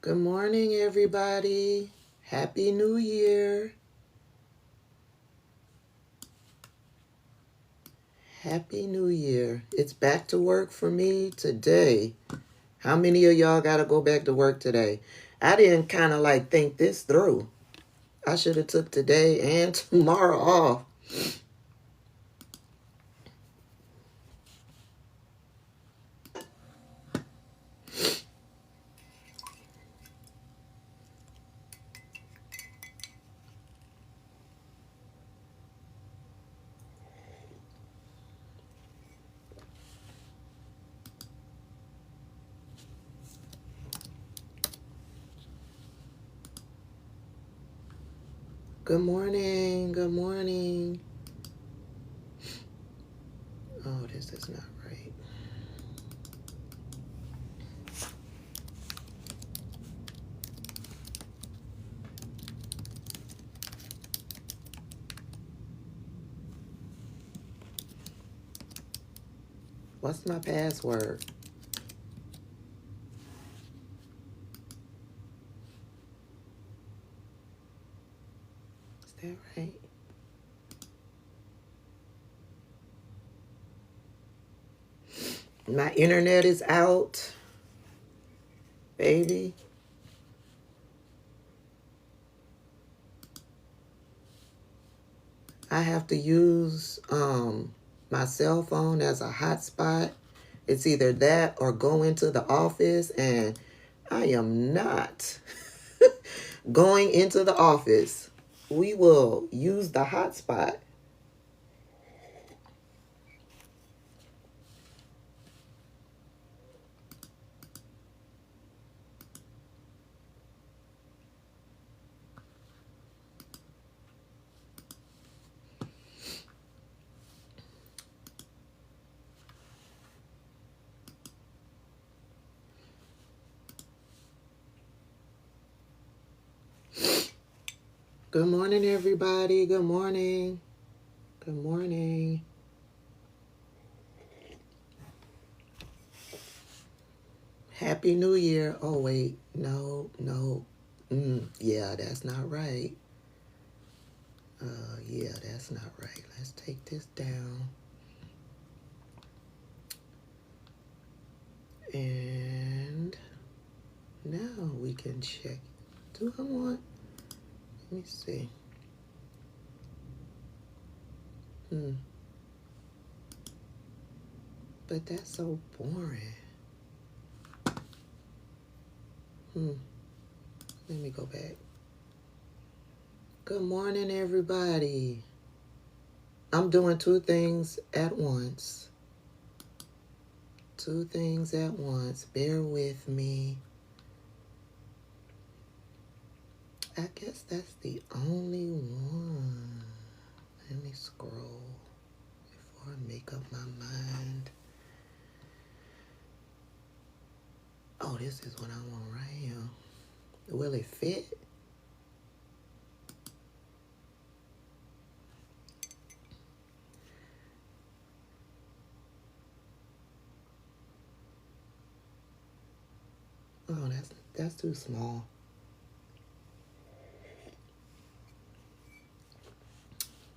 Good morning, everybody. Happy New Year. Happy New Year. It's back to work for me today. How many of y'all got to go back to work today? I didn't kind of think this through. I should have took today and tomorrow off. Good morning. Good morning. Oh, this is not right. What's my password? Is that right? My internet is out, baby. I have to use my cell phone as a hotspot. It's either that or go into the office, and I am not going into the office. We will use the hotspot. Good morning, everybody. Good morning. Good morning. Happy New Year. Oh, wait. No. Yeah, that's not right. Yeah, that's not right. Let's take this down. And now we can check. Do I want? Let me see. But that's so boring. Let me go back. Good morning, everybody. I'm doing two things at once. Two things at once. Bear with me. I guess that's the only one. Let me scroll before I make up my mind. Oh, this is what I want right here. Will it fit? Oh, that's too small.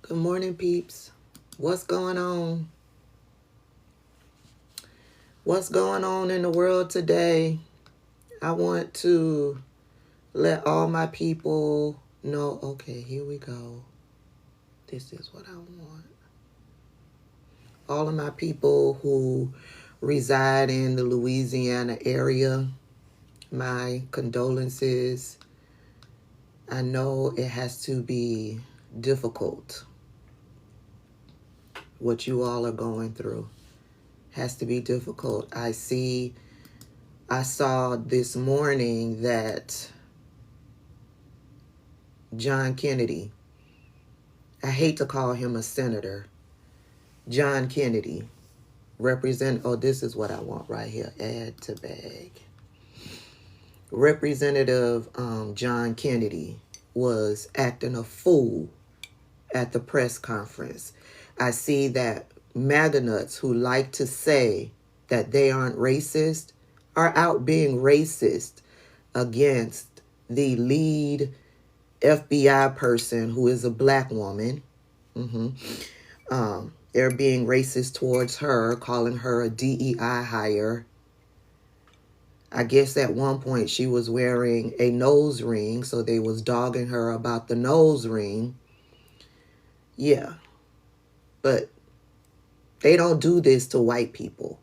Good morning, peeps. What's going on? What's going on in the world today? I want to let all my people know. Okay, here we go. This is what I want. All of my people who reside in the Louisiana area, my condolences. I know it has to be difficult. What you all are going through has to be difficult. I saw this morning that John Kennedy, I hate to call him a senator, John Kennedy, this is what I want right here, add to bag. Representative John Kennedy was acting a fool at the press conference. I see that MAGA nuts who like to say that they aren't racist are out being racist against the lead FBI person, who is a black woman. They're being racist towards her, calling her a DEI hire. I guess at one point she was wearing a nose ring, so they was dogging her about the nose ring. Yeah. But they don't do this to white people,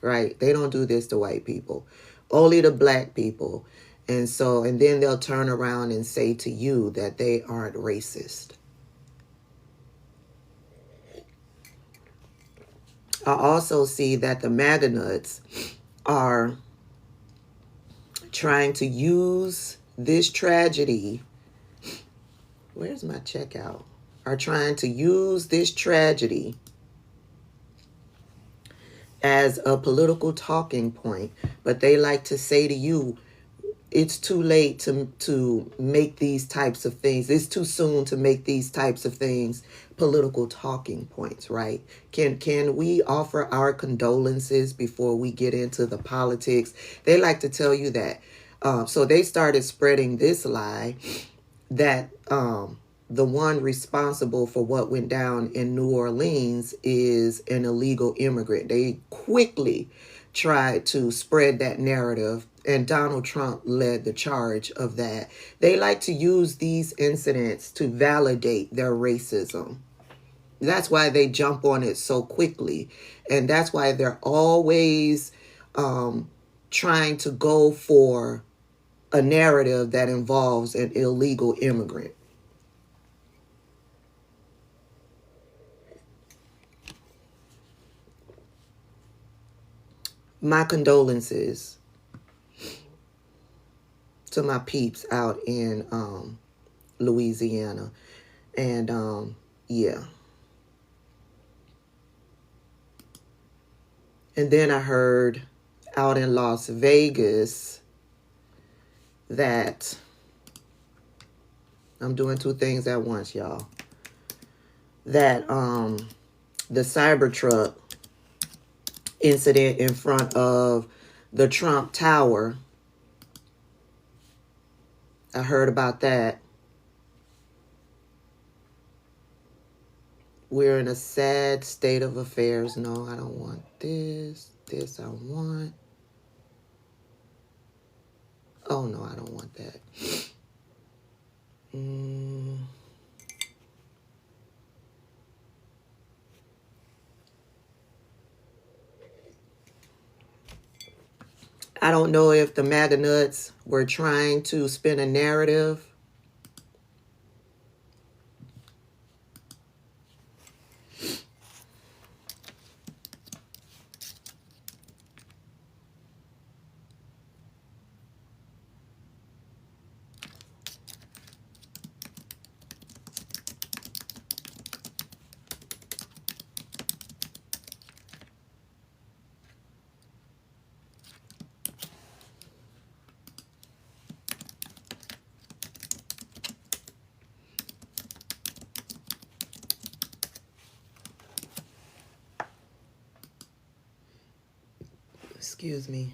right? They don't do this to white people. Only to black people. And then they'll turn around and say to you that they aren't racist. I also see that the MAGA nuts are trying to use this tragedy. Where's my checkout? Are trying to use this tragedy as a political talking point. But they like to say to you, it's too late to make these types of things. It's too soon to make these types of things political talking points, right? Can we offer our condolences before we get into the politics? They like to tell you that. So they started spreading this lie that the one responsible for what went down in New Orleans is an illegal immigrant. They quickly tried to spread that narrative, and Donald Trump led the charge of that. They like to use these incidents to validate their racism. That's why they jump on it so quickly. And that's why they're always trying to go for a narrative that involves an illegal immigrant. My condolences to my peeps out in Louisiana. And yeah. And then I heard out in Las Vegas that I'm doing two things at once, y'all. That the Cybertruck incident in front of the Trump Tower, I heard about that. We're in a sad state of affairs. No, I don't want this. This I want. Oh, no, I don't want that. I don't know if the MAGA nuts were trying to spin a narrative. Excuse me.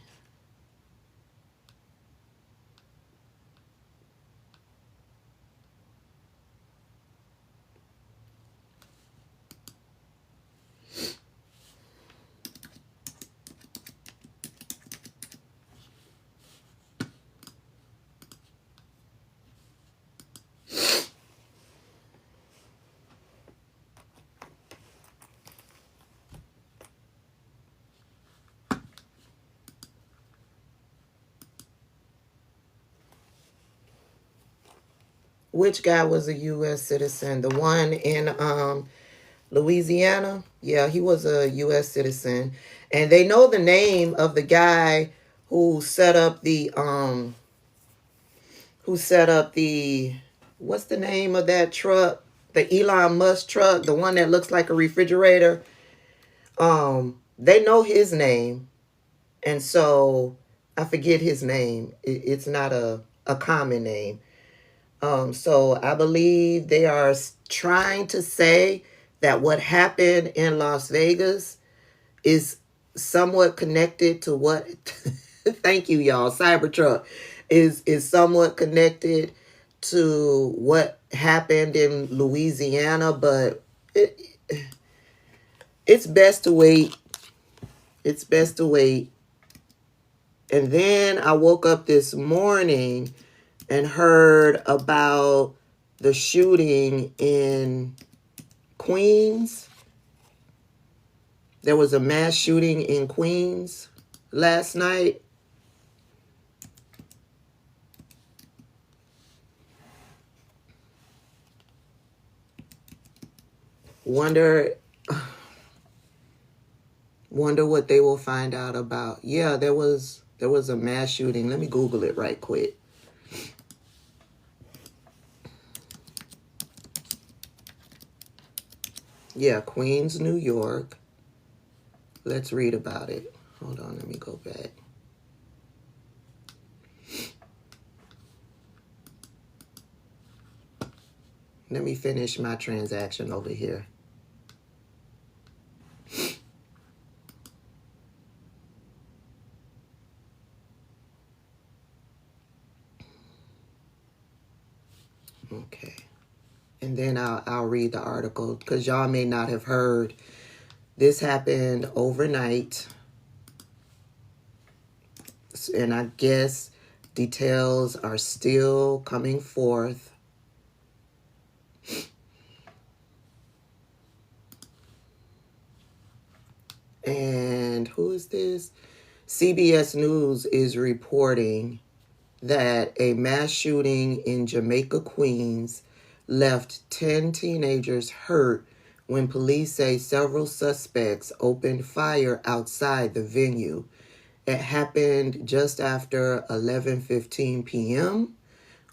Which guy was a U.S. citizen? The one in Louisiana? Yeah, he was a U.S. citizen. And they know the name of the guy who set up the, what's the name of that truck? The Elon Musk truck, the one that looks like a refrigerator. They know his name. And so I forget his name. It's not a common name. So I believe they are trying to say that what happened in Las Vegas is somewhat connected to what, thank you, y'all, Cybertruck, is somewhat connected to what happened in Louisiana, but it's best to wait. It's best to wait. And then I woke up this morning and heard about the shooting in Queens. There was a mass shooting in Queens last night. Wonder what they will find out about. Yeah, there was a mass shooting. Let me Google it right quick. Yeah, Queens, New York. Let's read about it. Hold on, let me go back. Let me finish my transaction over here. Okay. And then I'll read the article because y'all may not have heard. This happened overnight. And I guess details are still coming forth. And who is this? CBS News is reporting that a mass shooting in Jamaica, Queens, left 10 teenagers hurt when police say several suspects opened fire outside the venue. It happened just after 11:15 p.m.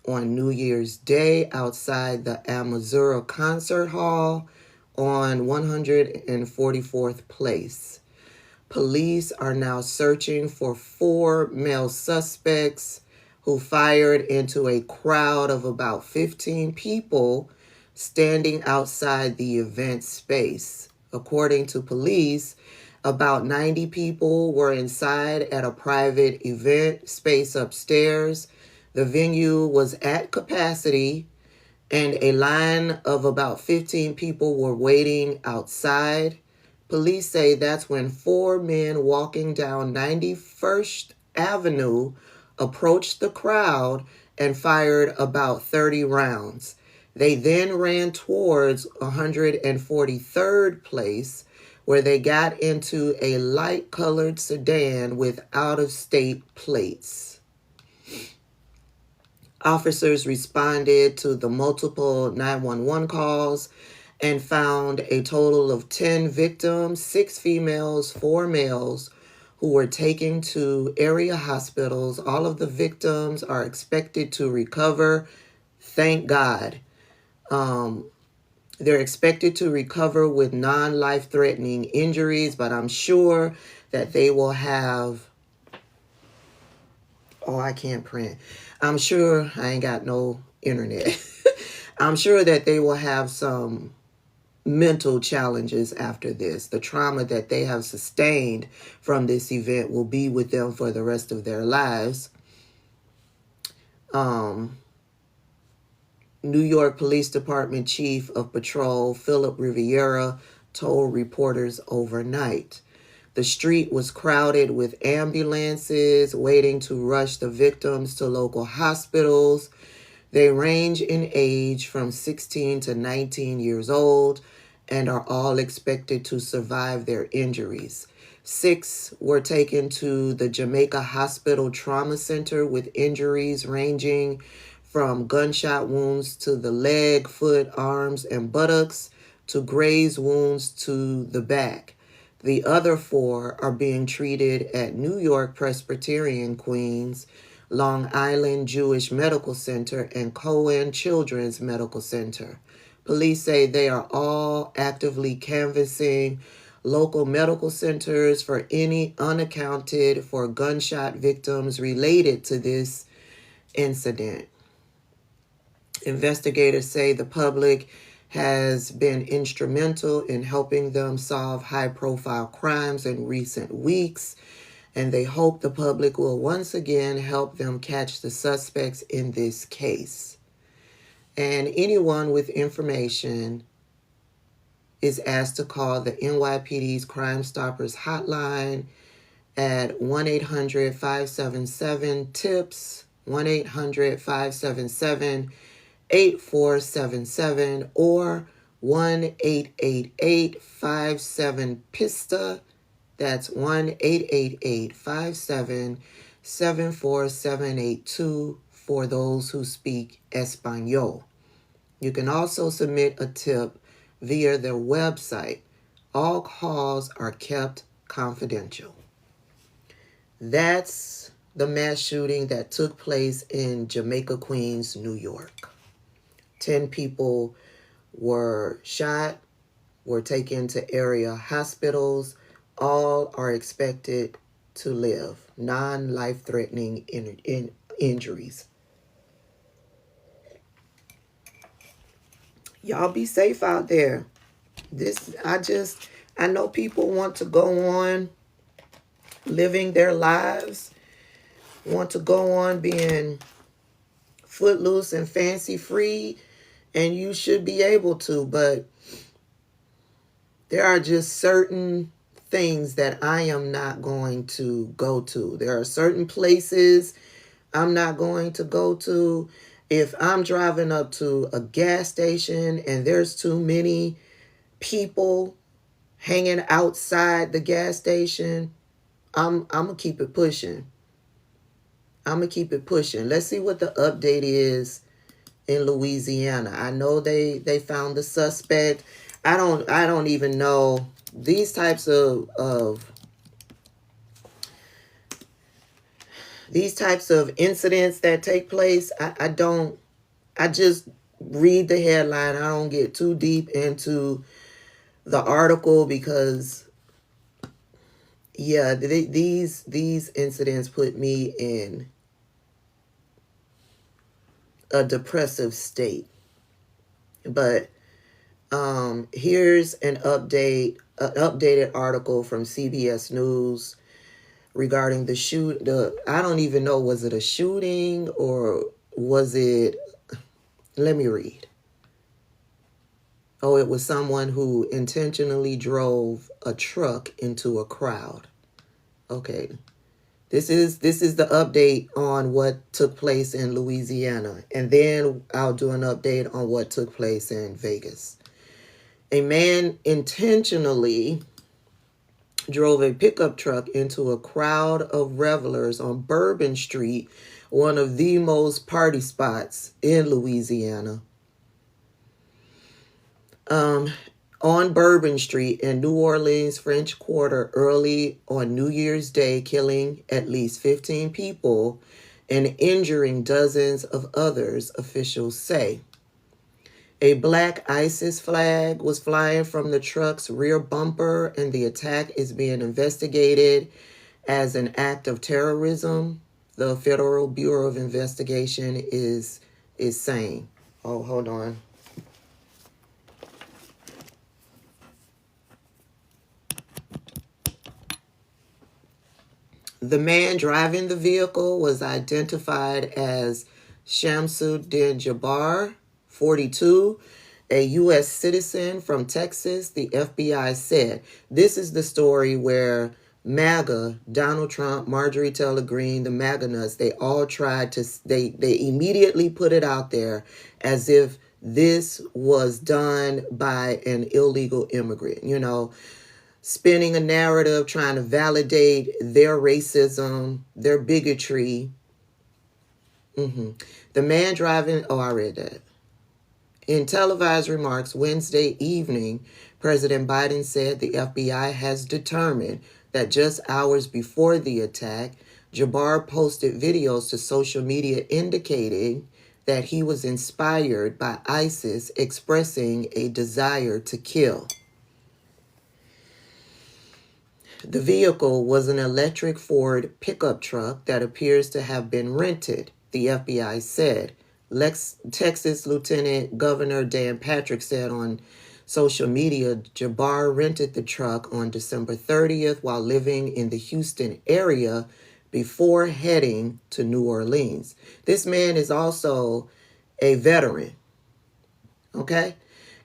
on New Year's Day outside the Amazura Concert Hall on 144th Place. Police are now searching for 4 male suspects who fired into a crowd of about 15 people standing outside the event space. According to police, about 90 people were inside at a private event space upstairs. The venue was at capacity, and a line of about 15 people were waiting outside. Police say that's when 4 men walking down 91st Avenue approached the crowd and fired about 30 rounds. They then ran towards 143rd Place, where they got into a light-colored sedan with out-of-state plates. Officers responded to the multiple 911 calls and found a total of 10 victims, 6 females, 4 males, who were taken to area hospitals. All of the victims are expected to recover. Thank God. They're expected to recover with non-life-threatening injuries, but I'm sure that they will have... Oh, I can't print. I'm sure I ain't got no internet. I'm sure that they will have some mental challenges after this. The trauma that they have sustained from this event will be with them for the rest of their lives. New York Police Department Chief of Patrol Philip Riviera told reporters overnight. The street was crowded with ambulances waiting to rush the victims to local hospitals. They range in age from 16 to 19 years old and are all expected to survive their injuries. 6 were taken to the Jamaica Hospital Trauma Center with injuries ranging from gunshot wounds to the leg, foot, arms, and buttocks to graze wounds to the back. The other 4 are being treated at New York Presbyterian Queens, Long Island Jewish Medical Center, and Cohen Children's Medical Center. Police say they are all actively canvassing local medical centers for any unaccounted for gunshot victims related to this incident. Investigators say the public has been instrumental in helping them solve high-profile crimes in recent weeks. and they hope the public will once again help them catch the suspects in this case. And anyone with information is asked to call the NYPD's Crime Stoppers hotline at 1-800-577-TIPS, 1-800-577-8477, or 1-888-57-PISTA. That's 1-888-57-74782 for those who speak Espanol. You can also submit a tip via their website. All calls are kept confidential. That's the mass shooting that took place in Jamaica, Queens, New York. 10 people were shot, were taken to area hospitals. All are expected to live, non-life-threatening injuries. Y'all be safe out there. I know people want to go on living their lives, want to go on being footloose and fancy free, and you should be able to, but there are just certain things that I am not going to go to. There are certain places I'm not going to go to. If I'm driving up to a gas station and there's too many people hanging outside the gas station, I'm going to keep it pushing. Let's see what the update is in Louisiana. I know they found the suspect. I don't even know these types of incidents that take place. I just read the headline. I don't get too deep into the article because these incidents put me in a depressive state. But here's an updated article from CBS News regarding I don't even know, was it a shooting or was it, let me read. Oh, it was someone who intentionally drove a truck into a crowd. Okay. This is the update on what took place in Louisiana. And then I'll do an update on what took place in Vegas. A man intentionally drove a pickup truck into a crowd of revelers on Bourbon Street, one of the most party spots in Louisiana. On Bourbon Street in New Orleans, French Quarter, early on New Year's Day, killing at least 15 people and injuring dozens of others, officials say. A black ISIS flag was flying from the truck's rear bumper, and the attack is being investigated as an act of terrorism, the Federal Bureau of Investigation is saying. Oh, hold on. The man driving the vehicle was identified as Shamsuddin Jabbar, 42, a U.S. citizen from Texas, the FBI said. This is the story where MAGA, Donald Trump, Marjorie Taylor Greene, the MAGA nuts, they all tried to, they immediately put it out there as if this was done by an illegal immigrant, spinning a narrative, trying to validate their racism, their bigotry. The man driving, I read that. In televised remarks Wednesday evening, President Biden said the FBI has determined that just hours before the attack, Jabbar posted videos to social media indicating that he was inspired by ISIS, expressing a desire to kill. The vehicle was an electric Ford pickup truck that appears to have been rented, the FBI said. Texas Lieutenant Governor Dan Patrick said on social media, Jabbar rented the truck on December 30th while living in the Houston area before heading to New Orleans. This man is also a veteran, okay?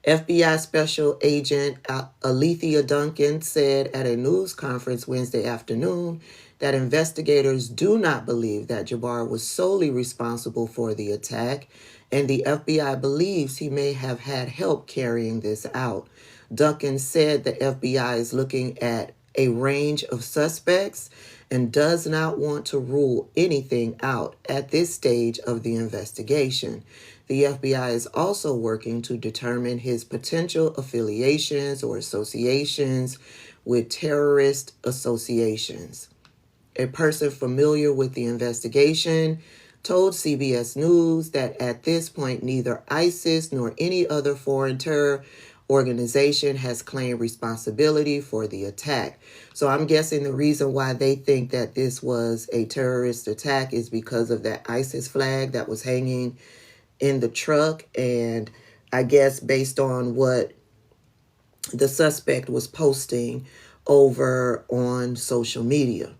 FBI Special Agent Alethea Duncan said at a news conference Wednesday afternoon that investigators do not believe that Jabbar was solely responsible for the attack, and the FBI believes he may have had help carrying this out. Duncan said the FBI is looking at a range of suspects and does not want to rule anything out at this stage of the investigation. The FBI is also working to determine his potential affiliations or associations with terrorist associations. A person familiar with the investigation told CBS News that at this point, neither ISIS nor any other foreign terror organization has claimed responsibility for the attack. So I'm guessing the reason why they think that this was a terrorist attack is because of that ISIS flag that was hanging in the truck, and I guess based on what the suspect was posting over on social media.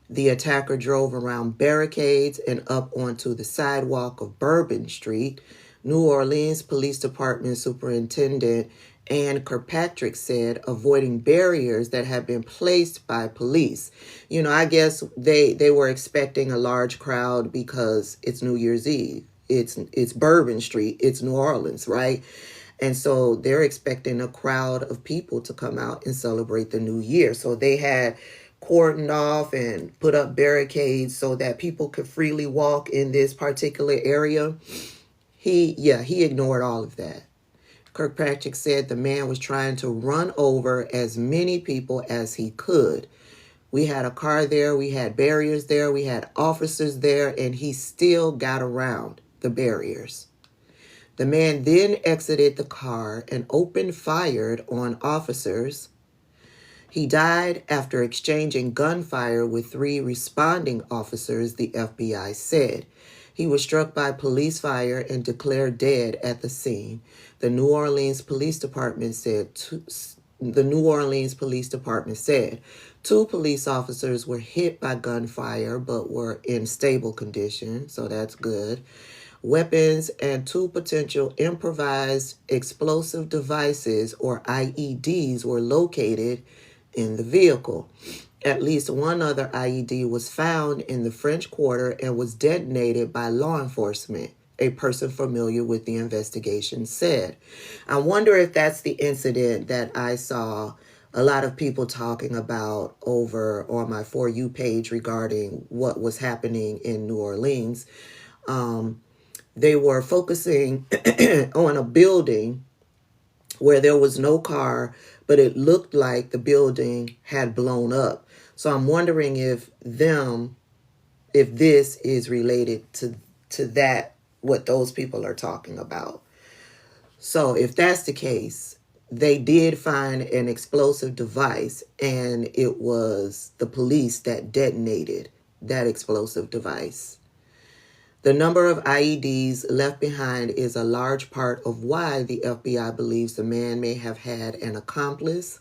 The attacker drove around barricades and up onto the sidewalk of Bourbon Street. New Orleans Police Department Superintendent Ann Kirkpatrick said, avoiding barriers that have been placed by police. You know, I guess they were expecting a large crowd because it's New Year's Eve. It's Bourbon Street. It's New Orleans, right? And so they're expecting a crowd of people to come out and celebrate the new year. So they had cordoned off and put up barricades so that people could freely walk in this particular area. He ignored all of that. Kirkpatrick said the man was trying to run over as many people as he could. We had a car there, we had barriers there, we had officers there, and he still got around the barriers. The man then exited the car and opened fire on officers. He died after exchanging gunfire with 3 responding officers, the FBI said. He was struck by police fire and declared dead at the scene. The New Orleans Police Department said 2 police officers were hit by gunfire but were in stable condition, so that's good. Weapons and 2 potential improvised explosive devices, or IEDs, were located in the vehicle. At least 1 other IED was found in the French Quarter and was detonated by law enforcement, a person familiar with the investigation said. I wonder if that's the incident that I saw a lot of people talking about over on my For You page regarding what was happening in New Orleans. They were focusing on a building where there was no car, but it looked like the building had blown up. So I'm wondering if this is related to that, what those people are talking about. So if that's the case, they did find an explosive device, and it was the police that detonated that explosive device. The number of IEDs left behind is a large part of why the FBI believes the man may have had an accomplice.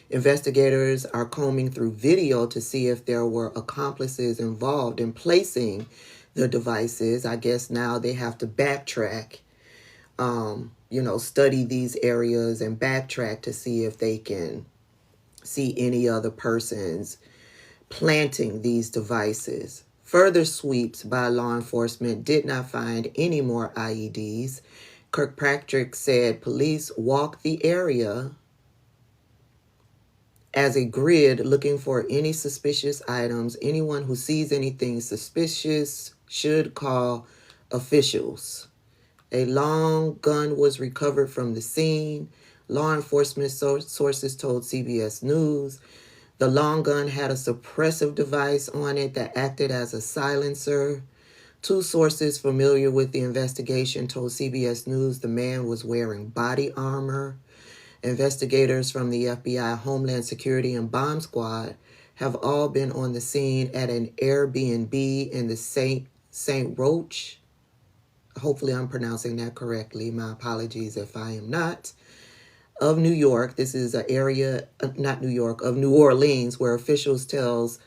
Investigators are combing through video to see if there were accomplices involved in placing the devices. I guess now they have to backtrack, study these areas and backtrack to see if they can see any other persons planting these devices. Further sweeps by law enforcement did not find any more IEDs. Kirkpatrick said police walked the area as a grid looking for any suspicious items. Anyone who sees anything suspicious should call officials. A long gun was recovered from the scene. Law enforcement sources told CBS News. The long gun had a suppressive device on it that acted as a silencer. 2 sources familiar with the investigation told CBS News the man was wearing body armor. Investigators from the FBI, Homeland Security, and Bomb Squad have all been on the scene at an Airbnb in the St. Roch. Hopefully I'm pronouncing that correctly. My apologies if I am not. of New York. This is an area, not New York, of New Orleans, where officials tells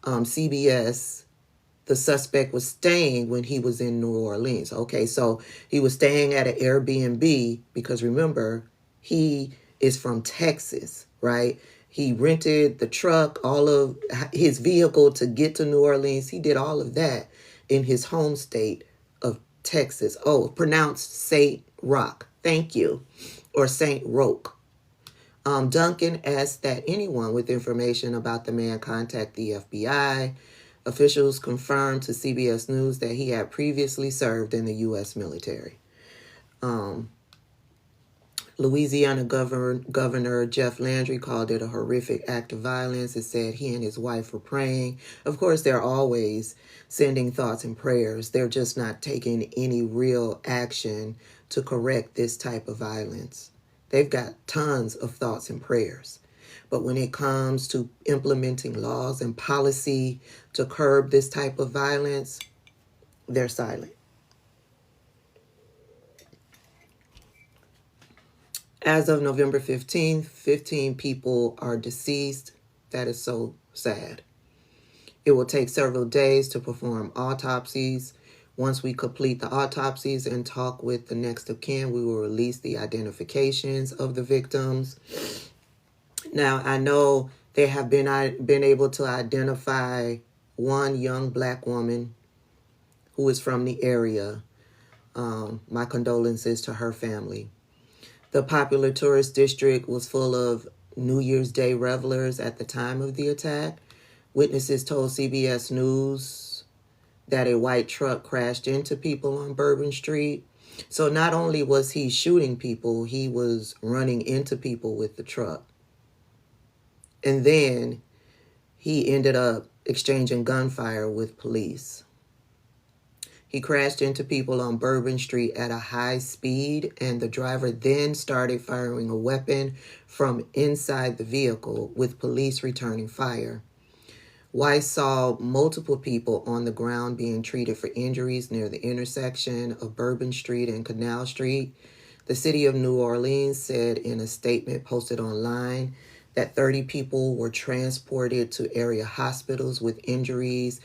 CBS the suspect was staying when he was in New Orleans. Okay, so he was staying at an Airbnb because remember, he is from Texas, right? He rented the truck, all of his vehicle to get to New Orleans. He did all of that in his home state of Texas. Oh, pronounced Saint Roch. Thank you. Or Saint Roch. Duncan asked that anyone with information about the man contact the FBI. Officials confirmed to CBS News that he had previously served in the U.S. military. Louisiana Governor Jeff Landry called it a horrific act of violence. It said he and his wife were praying. Of course, they're always sending thoughts and prayers. They're just not taking any real action to correct this type of violence. They've got tons of thoughts and prayers. But when it comes to implementing laws and policy to curb this type of violence, they're silent. As of November 15th, 15 people are deceased. That is so sad. It will take several days to perform autopsies. Once we complete the autopsies and talk with the next of kin, we will release the identifications of the victims. Now, I know they have been able to identify one young black woman who is from the area. My condolences to her family. The popular tourist district was full of New Year's Day revelers at the time of the attack. Witnesses told CBS News that a white truck crashed into people on Bourbon Street. So not only was he shooting people, he was running into people with the truck. And then he ended up exchanging gunfire with police. He crashed into people on Bourbon Street at a high speed, and the driver then started firing a weapon from inside the vehicle, with police returning fire. Weiss saw multiple people on the ground being treated for injuries near the intersection of Bourbon Street and Canal Street. The city of New Orleans said in a statement posted online that 30 people were transported to area hospitals with injuries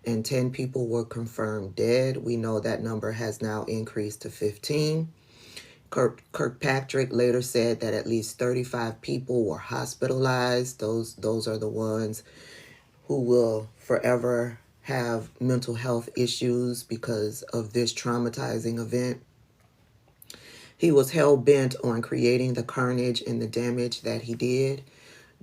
and 10 people were confirmed dead. We know that number has now increased to 15. Kirkpatrick later said that at least 35 people were hospitalized. Those are the ones who will forever have mental health issues because of this traumatizing event. He was hell-bent on creating the carnage and the damage that he did.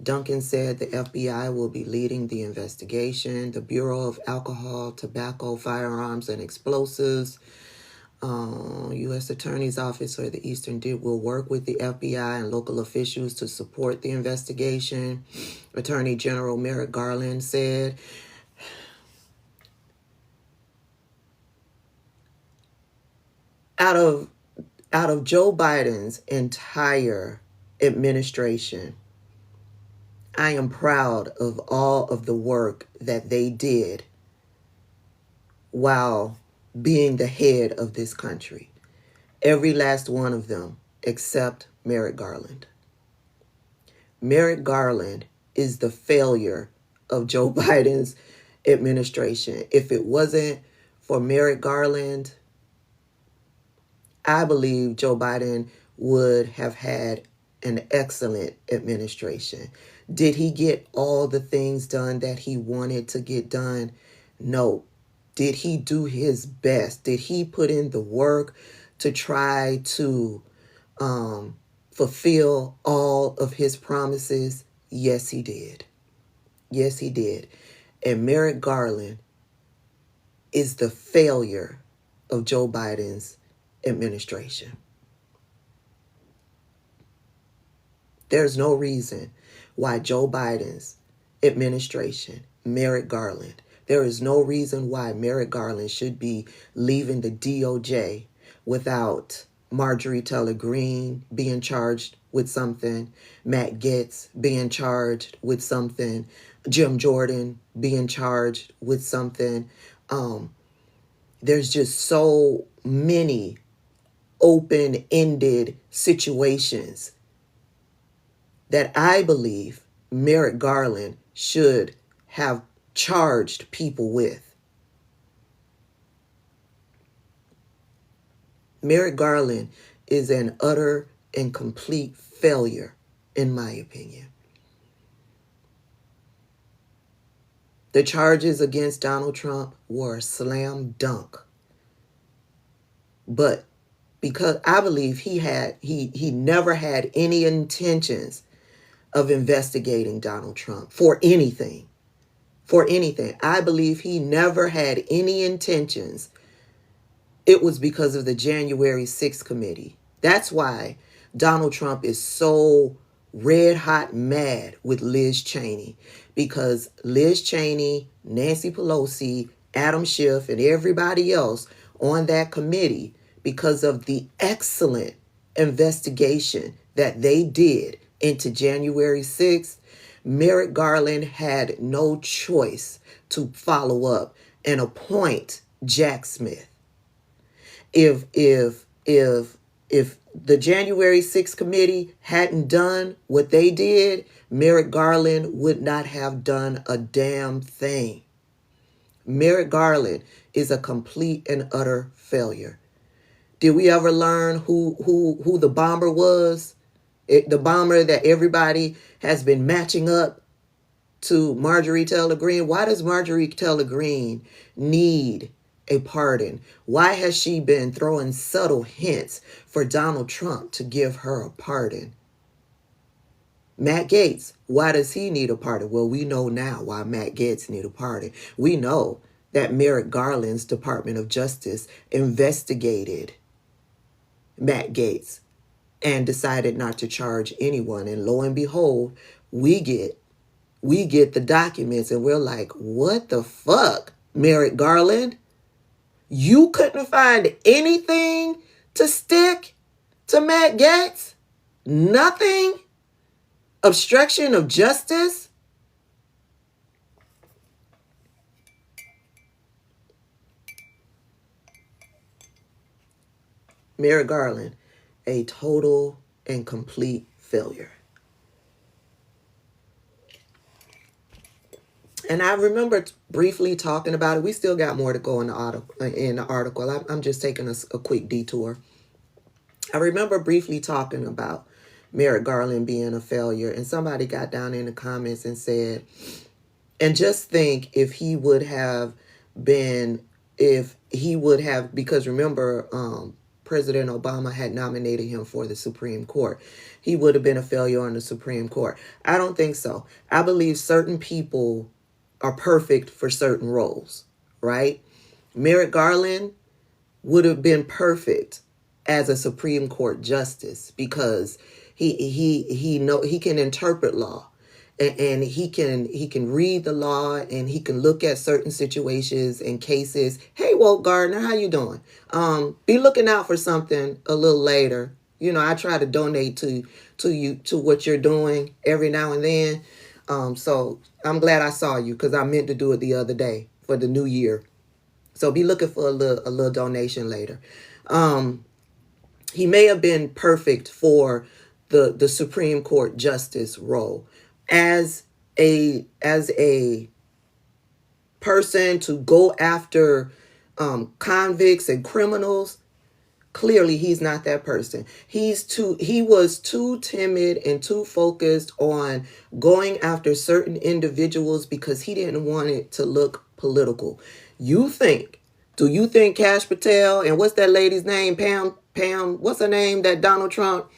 Duncan said the FBI will be leading the investigation. The Bureau of Alcohol, Tobacco, Firearms, and Explosives, U.S. Attorney's Office for the Eastern District will work with the FBI and local officials to support the investigation. Attorney General Merrick Garland said, out of Joe Biden's entire administration, I am proud of all of the work that they did while being the head of this country. Every last one of them except Merrick Garland. Merrick Garland is the failure of Joe Biden's administration. If it wasn't for Merrick Garland, I believe Joe Biden would have had an excellent administration. Did he get all the things done that he wanted to get done? No. Did he do his best? Did he put in the work to try to fulfill all of his promises? Yes, he did. Yes, he did. And Merrick Garland is the failure of Joe Biden's administration. There's no reason why Joe Biden's administration, Merrick Garland, there is no reason why Merrick Garland should be leaving the DOJ without Marjorie Taylor Greene being charged with something, Matt Gaetz being charged with something, Jim Jordan being charged with something. There's just so many open-ended situations that I believe Merrick Garland should have charged people with. Merrick Garland is an utter and complete failure, in my opinion. The charges against Donald Trump were a slam dunk. But because I believe he never had any intentions of investigating Donald Trump for anything. For anything. I believe he never had any intentions. It was because of the January 6th committee. That's why Donald Trump is so red hot mad with Liz Cheney. Because Liz Cheney, Nancy Pelosi, Adam Schiff, and everybody else on that committee, because of the excellent investigation that they did into January 6th, Merrick Garland had no choice to follow up and appoint Jack Smith. If the January 6th committee hadn't done what they did, Merrick Garland would not have done a damn thing. Merrick Garland is a complete and utter failure. Did we ever learn who the bomber was? The bomber that everybody has been matching up to Marjorie Taylor Greene. Why does Marjorie Taylor Greene need a pardon? Why has she been throwing subtle hints for Donald Trump to give her a pardon? Matt Gaetz, why does he need a pardon? Well, we know now why Matt Gaetz need a pardon. We know that Merrick Garland's Department of Justice investigated Matt Gaetz and decided not to charge anyone. And lo and behold, we get the documents and we're like, what the fuck, Merrick Garland? You couldn't find anything to stick to Matt Gaetz? Nothing? Obstruction of justice? Merrick Garland, a total and complete failure. And I remember briefly talking about it. We still got more to go in the article. I'm just taking a quick detour. I remember briefly talking about Merrick Garland being a failure. And somebody got down in the comments and said, and just think if he would have, because remember, President Obama had nominated him for the Supreme Court. He would have been a failure on the Supreme Court. I don't think so. I believe certain people are perfect for certain roles, right? Merrick Garland would have been perfect as a Supreme Court justice because he can interpret law and he can read the law and he can look at certain situations and cases. Hey, Walt Gardner, how you doing? Be looking out for something a little later. You know, I try to donate to what you're doing every now and then. So I'm glad I saw you because I meant to do it the other day for the new year. So be looking for a little donation later. He may have been perfect for the Supreme Court justice role as a person to go after convicts and criminals. Clearly, he's not that person. He was too timid and too focused on going after certain individuals because he didn't want it to look political. Do you think Cash Patel and what's that lady's name? Pam, what's her name? That Donald Trump,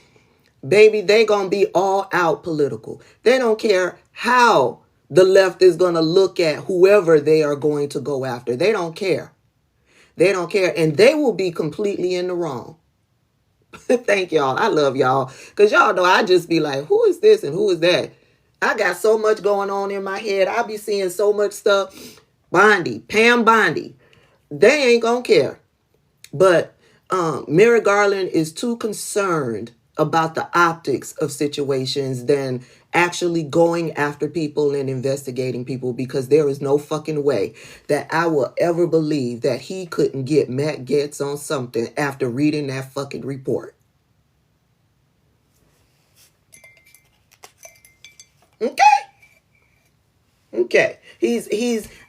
baby, they gonna be all out political. They don't care how the left is gonna look at whoever they are going to go after. They don't care. They don't care. And they will be completely in the wrong. Thank y'all. I love y'all. Because y'all know I just be like, who is this and who is that? I got so much going on in my head. I be seeing so much stuff. Pam Bondi. They ain't going to care. But Merrick Garland is too concerned about the optics of situations than actually going after people and investigating people, because there is no fucking way that I will ever believe that he couldn't get Matt Gaetz on something after reading that fucking report. Okay. Okay. He's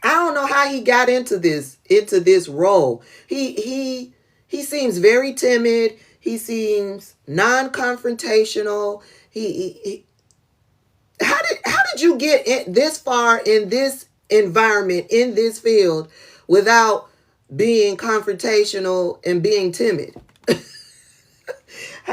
I don't know how he got into this role. He seems very timid. He seems non-confrontational. He how did you get this far in this environment, in this field, without being confrontational and being timid?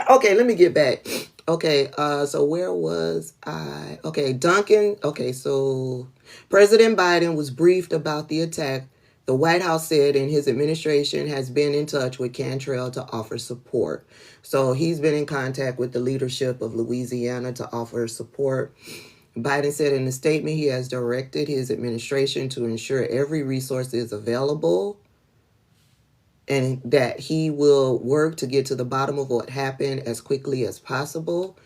Okay, let me get back. Okay, so where was I? Okay, Duncan. Okay, so President Biden was briefed about the attack. The White House said in his administration has been in touch with Cantrell to offer support. So he's been in contact with the leadership of Louisiana to offer support. Biden said in a statement he has directed his administration to ensure every resource is available and that he will work to get to the bottom of what happened as quickly as possible.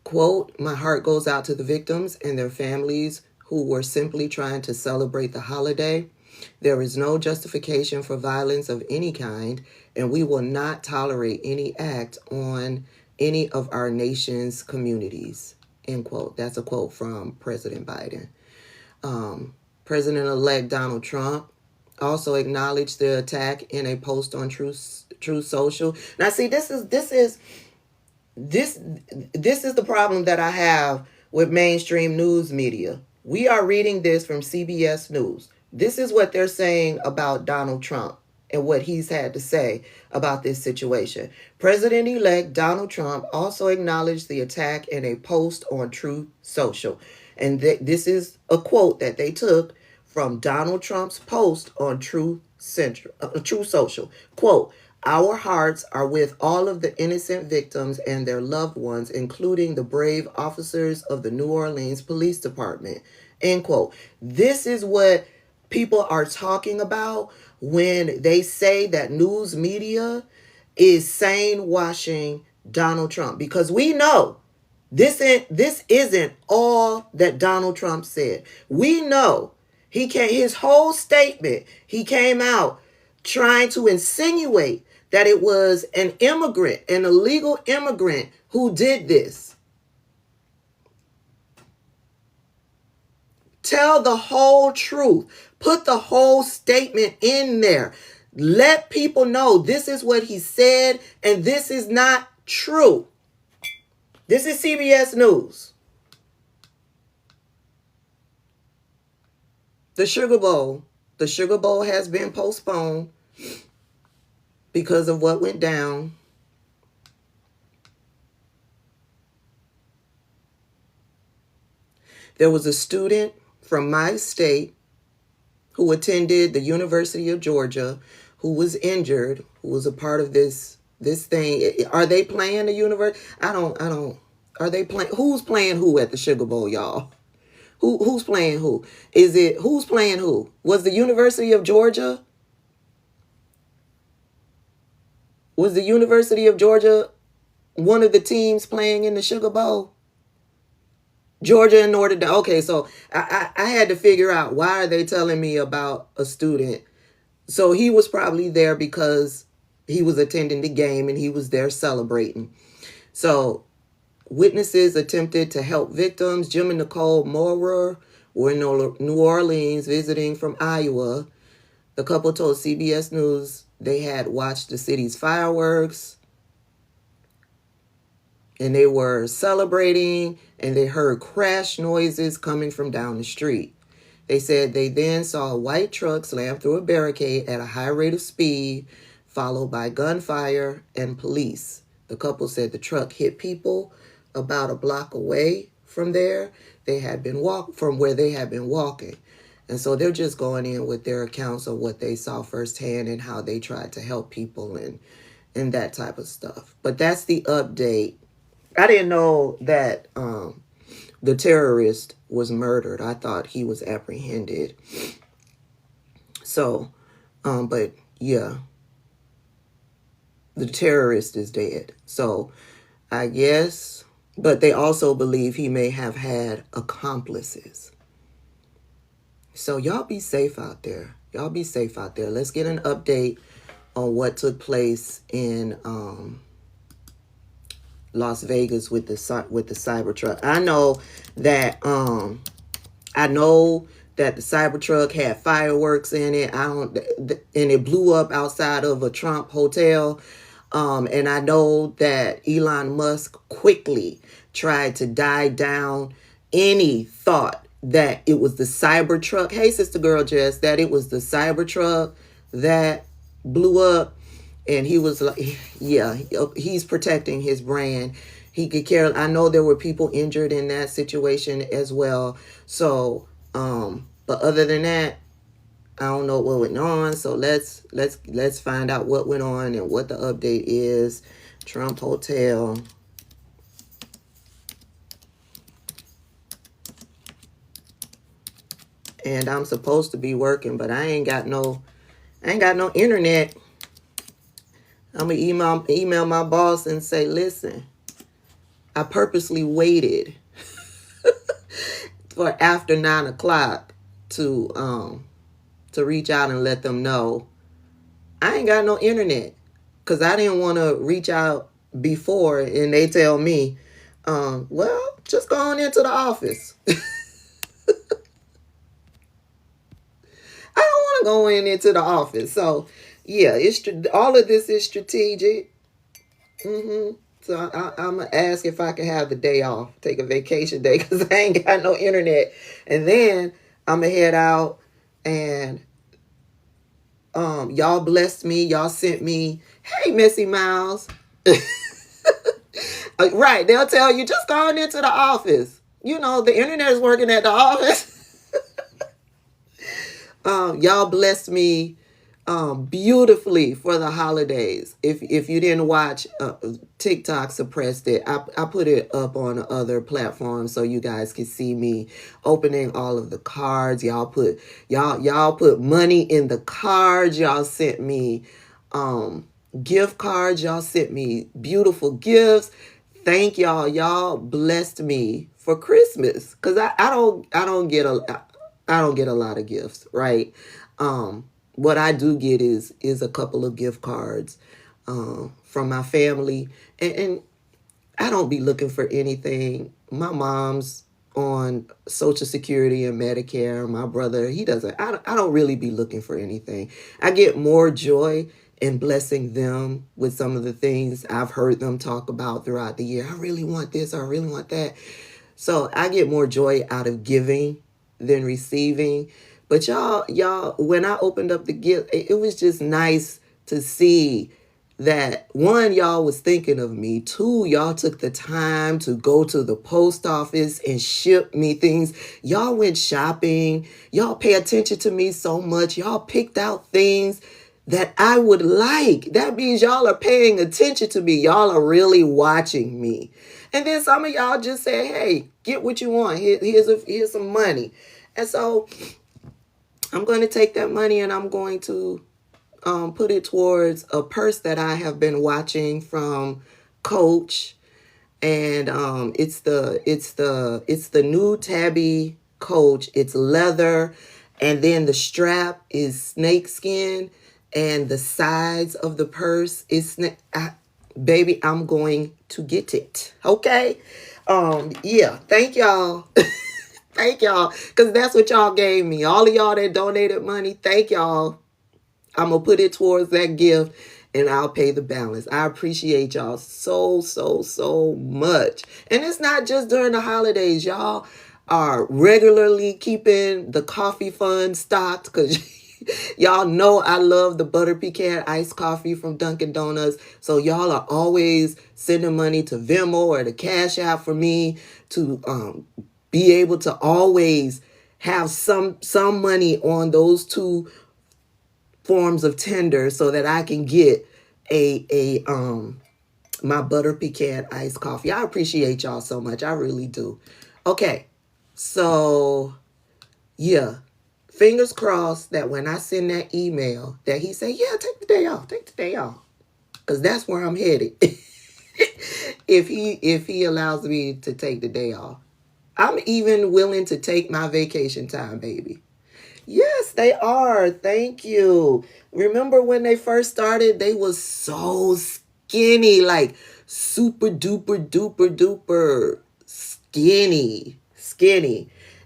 Quote, "My heart goes out to the victims and their families who were simply trying to celebrate the holiday. There is no justification for violence of any kind, and we will not tolerate any act on any of our nation's communities." End quote. That's a quote from President Biden. President-elect Donald Trump also acknowledged the attack in a post on Truth Social. Now, see, this is the problem that I have with mainstream news media. We are reading this from CBS News. This is what they're saying about Donald Trump and what he's had to say about this situation. President-elect Donald Trump also acknowledged the attack in a post on Truth Social. And this is a quote that they took from Donald Trump's post on Truth Social. Quote, "Our hearts are with all of the innocent victims and their loved ones, including the brave officers of the New Orleans Police Department." End quote. This is what people are talking about when they say that news media is saying washing Donald Trump, because we know this isn't all that Donald Trump said. We know his whole statement, he came out trying to insinuate that it was an immigrant, an illegal immigrant who did this. Tell the whole truth. Put the whole statement in there. Let people know this is what he said and this is not true. This is CBS News. The Sugar Bowl. The Sugar Bowl has been postponed because of what went down. There was a student from my state who attended the University of Georgia who was injured, who was a part of this thing. Are they playing the university? I don't. Are they playing? Who's playing who at the Sugar Bowl, y'all? Who's playing who? Who's playing who? Was the University of Georgia? Was the University of Georgia one of the teams playing in the Sugar Bowl? Georgia and Notre Dame. Okay, so I had to figure out, why are they telling me about a student? So he was probably there because he was attending the game and he was there celebrating. So witnesses attempted to help victims. Jim and Nicole Maurer were in New Orleans visiting from Iowa. The couple told CBS News they had watched the city's fireworks and they were celebrating and they heard crash noises coming from down the street. They said they then saw a white truck slam through a barricade at a high rate of speed, followed by gunfire and police. The couple said the truck hit people about a block away from there. They had been from where they had been walking. And so they're just going in with their accounts of what they saw firsthand and how they tried to help people and that type of stuff. But that's the update. I didn't know that the terrorist was murdered. I thought he was apprehended. So, but yeah, the terrorist is dead. So I guess, but they also believe he may have had accomplices. So y'all be safe out there. Y'all be safe out there. Let's get an update on what took place in Las Vegas with the Cybertruck. I know that the Cybertruck had fireworks in it. And it blew up outside of a Trump hotel. And I know that Elon Musk quickly tried to die down any thought that it was the Cybertruck. Hey, sister girl Jess, that it was the Cybertruck that blew up. And he was like, yeah, he's protecting his brand. He could care. I know there were people injured in that situation as well. So, but other than that, I don't know what went on. So let's find out what went on and what the update is. Trump Hotel. And I'm supposed to be working, but I ain't got no internet. I'm gonna email my boss and say, listen, I purposely waited for after 9 o'clock to reach out and let them know I ain't got no internet, because I didn't want to reach out before and they tell me, well, just go on into the office. I don't want to go into the office. So yeah, all of this is strategic. So I'm going to ask if I can have the day off, take a vacation day, because I ain't got no internet. And then I'm going to head out and y'all blessed me. Y'all sent me, hey, Missy Miles. Right. They'll tell you, just go on into the office. You know, the internet is working at the office. Y'all blessed me beautifully for the holidays. If you didn't watch, TikTok suppressed it. I put it up on other platforms so you guys can see me opening all of the cards. Y'all put money in the cards. Y'all sent me gift cards. Y'all sent me beautiful gifts. Thank y'all. Y'all blessed me for Christmas, because I don't get a lot of gifts, right? What I do get is a couple of gift cards from my family. And I don't be looking for anything. My mom's on Social Security and Medicare. My brother, he doesn't. I don't really be looking for anything. I get more joy in blessing them with some of the things I've heard them talk about throughout the year. I really want this, or I really want that. So I get more joy out of giving than receiving. But y'all, when I opened up the gift, it was just nice to see that, one, y'all was thinking of me. Two, y'all took the time to go to the post office and ship me things. Y'all went shopping. Y'all pay attention to me so much. Y'all picked out things that I would like. That means y'all are paying attention to me. Y'all are really watching me. And then some of y'all just say, hey, get what you want. Here's some money. And so I'm going to take that money and I'm going to put it towards a purse that I have been watching from Coach. And it's the new tabby Coach. It's leather. And then the strap is snake skin. And the sides of the purse is baby, I'm going to get it. Okay? Yeah, thank y'all. Thank y'all, because that's what y'all gave me. All of y'all that donated money, thank y'all. I'm going to put it towards that gift and I'll pay the balance. I appreciate y'all so, so, so much. And it's not just during the holidays. Y'all are regularly keeping the coffee fund stocked, because y'all know I love the butter pecan iced coffee from Dunkin' Donuts. So y'all are always sending money to Venmo or to CashApp for me to be able to always have some money on those two forms of tender so that I can get my butter pecan iced coffee. I appreciate y'all so much. I really do. Okay. So yeah, fingers crossed that when I send that email that he say, yeah, take the day off, because that's where I'm headed. if he allows me to take the day off, I'm even willing to take my vacation time, baby. Yes, they are. Thank you. Remember when they first started, they was so skinny, like super duper duper duper skinny.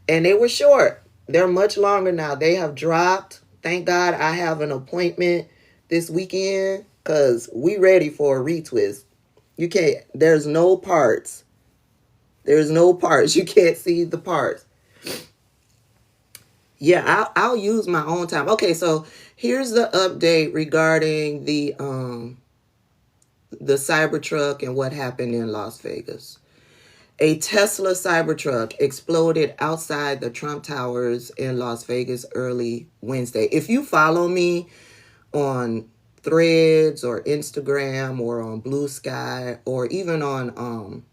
And they were short. They're much longer now. They have dropped. Thank God I have an appointment this weekend because we ready for a retwist. You can't, there's no parts. There's no parts. You can't see the parts. Yeah, I'll use my own time. Okay, so here's the update regarding the Cybertruck and what happened in Las Vegas. A Tesla Cybertruck exploded outside the Trump Towers in Las Vegas early Wednesday. If you follow me on Threads or Instagram or on Blue Sky or even on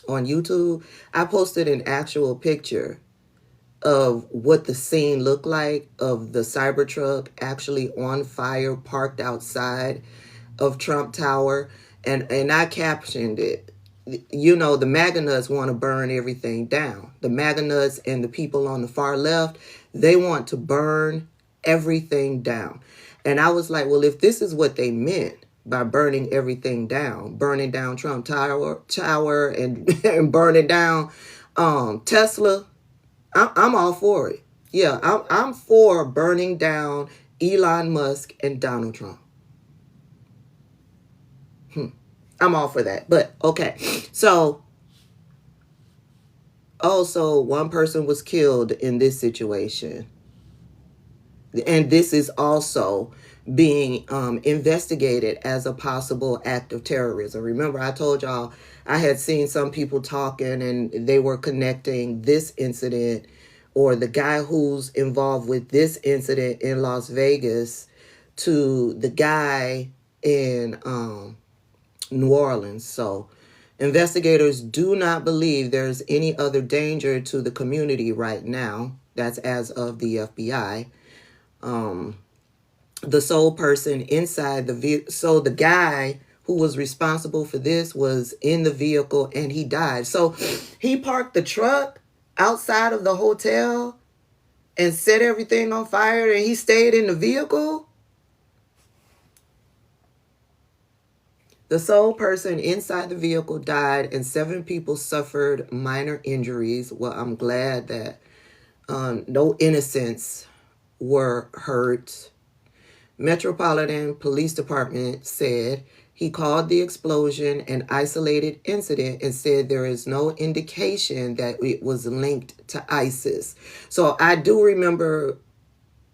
YouTube, I posted an actual picture of what the scene looked like of the Cybertruck actually on fire parked outside of Trump Tower, and I captioned it. You know, the MAGA nuts want to burn everything down. The MAGA nuts and the people on the far left, they want to burn everything down. And I was like, well, if this is what they meant by burning everything down, burning down Trump Tower and burning down Tesla, I'm all for it. Yeah, I'm for burning down Elon Musk and Donald Trump. I'm all for that. But okay, so also one person was killed in this situation, and this is also being investigated as a possible act of terrorism. Remember, I told y'all I had seen some people talking and they were connecting this incident or the guy who's involved with this incident in Las Vegas to the guy in New Orleans. So investigators do not believe there's any other danger to the community right now. That's as of the FBI. The sole person inside the vehicle, so the guy who was responsible for this was in the vehicle and he died. So he parked the truck outside of the hotel and set everything on fire and he stayed in the vehicle. The sole person inside the vehicle died and 7 people suffered minor injuries. Well, I'm glad that no innocents were hurt. Metropolitan Police Department said he called the explosion an isolated incident and said there is no indication that it was linked to ISIS. So I do remember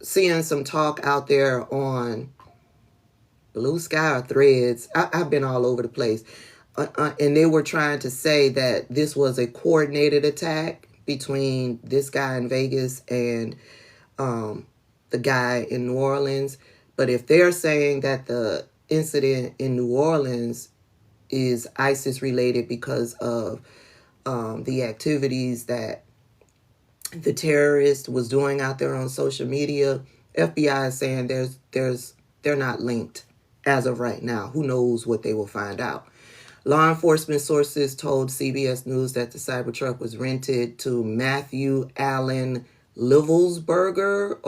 seeing some talk out there on Blue Sky or Threads. I've been all over the place. And they were trying to say that this was a coordinated attack between this guy in Vegas and the guy in New Orleans. But if they're saying that the incident in New Orleans is ISIS related because of the activities that the terrorist was doing out there on social media, FBI is saying they're not linked as of right now. Who knows what they will find out. Law enforcement sources told CBS News that the Cybertruck was rented to Matthew Allen Livelsberger,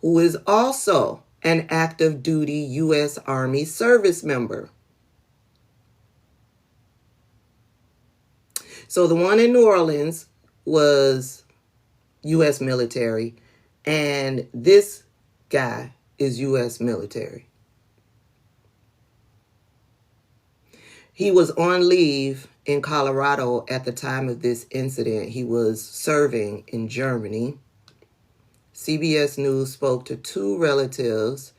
who is also an active duty U.S. Army service member. So the one in New Orleans was U.S. military, and this guy is U.S. military. He was on leave in Colorado at the time of this incident. He was serving in Germany. CBS News spoke to 2 relatives